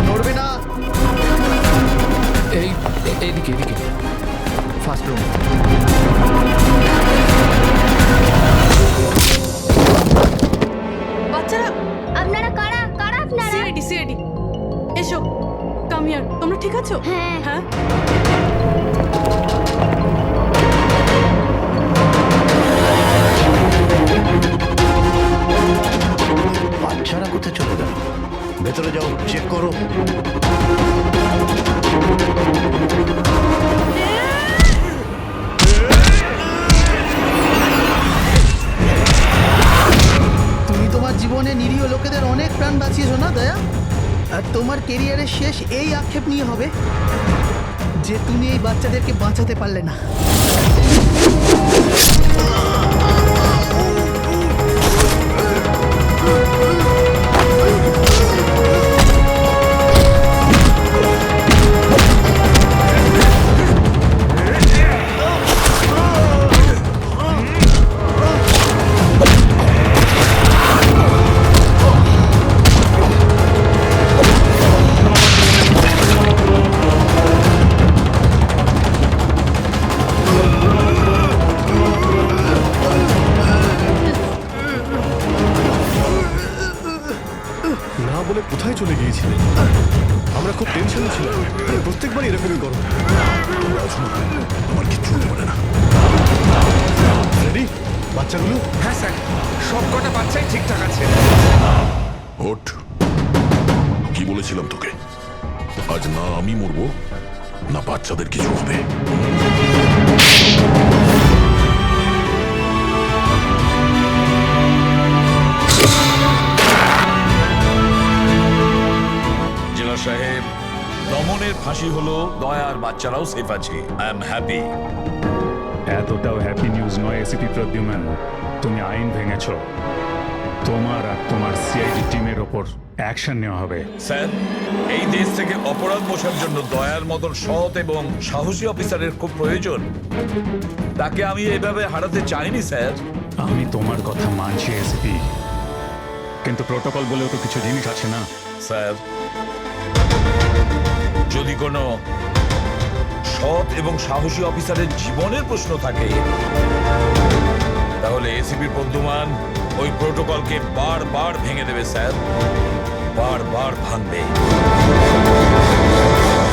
নড়বে না। এইদিকে এইদিকে ফার্স্ট রুম। বাচ্চারা, আপনারা কারা কারা আপনারা? সিআইডি সিআইডি, এসো। Come here. তোমরা ঠিক আছো? হ্যাঁ। হ্যাঁ। বাচ্চারা কোথায় চলে গেল? ভেতরে যাও, চেক করো। তুমি তোমার জীবনে নিরীহ লোকেদের অনেক প্রাণ বাঁচিয়েছো না দয়া? আর তোমার কেরিয়ারের শেষ এই আক্ষেপ নিয়ে হবে যে তুমি এই বাচ্চাদেরকে বাঁচাতে পারলে না। না বলে কোথায় চলে গিয়েছিলেন? আমরা খুব টেনশনে ছিলাম, প্রত্যেকবার এরকমই করো। আমার কিচ্ছু হতে পারে না। রেডি বাচ্চাগুলো? হ্যাঁ স্যার, সব কটা বাচ্চাই ঠিকঠাক আছে। ওঠ, কি বলেছিলাম তোকে? আজ না আমি মরবো, না বাচ্চাদের কিছু হবে। জেলা সাহেব, দমনের ফাঁসি হলো, দয়ার বাচ্চারাও সেফ আছে। I am happy. এতটাও হ্যাপি নিউজ নয় এসিপি প্রদ্যুমান। তুমি আইন ভেঙেছ। তোমার আর তোমার সিআইডি টিমের ওপর অ্যাকশন নেওয়া হবে। স্যার, এই দেশ থেকে অপরাধ মোছার জন্য দয়ার মতন সৎ এবং সাহসী অফিসারের খুব প্রয়োজন। তাকে আমি এভাবে হারাতে চাইনি স্যার। আমি তোমার কথা মানছি এসপি, কিন্তু প্রোটোকল বলেও তো কিছু জিনিস আছে না। স্যার, যদি কোনো সৎ এবং সাহসী অফিসারের জীবনের প্রশ্ন থাকে, তাহলে এসিপি প্রদ্যুমান ওই প্রোটোকলকে বারবার ভেঙে দেবে স্যার, বারবার ভাঙবে।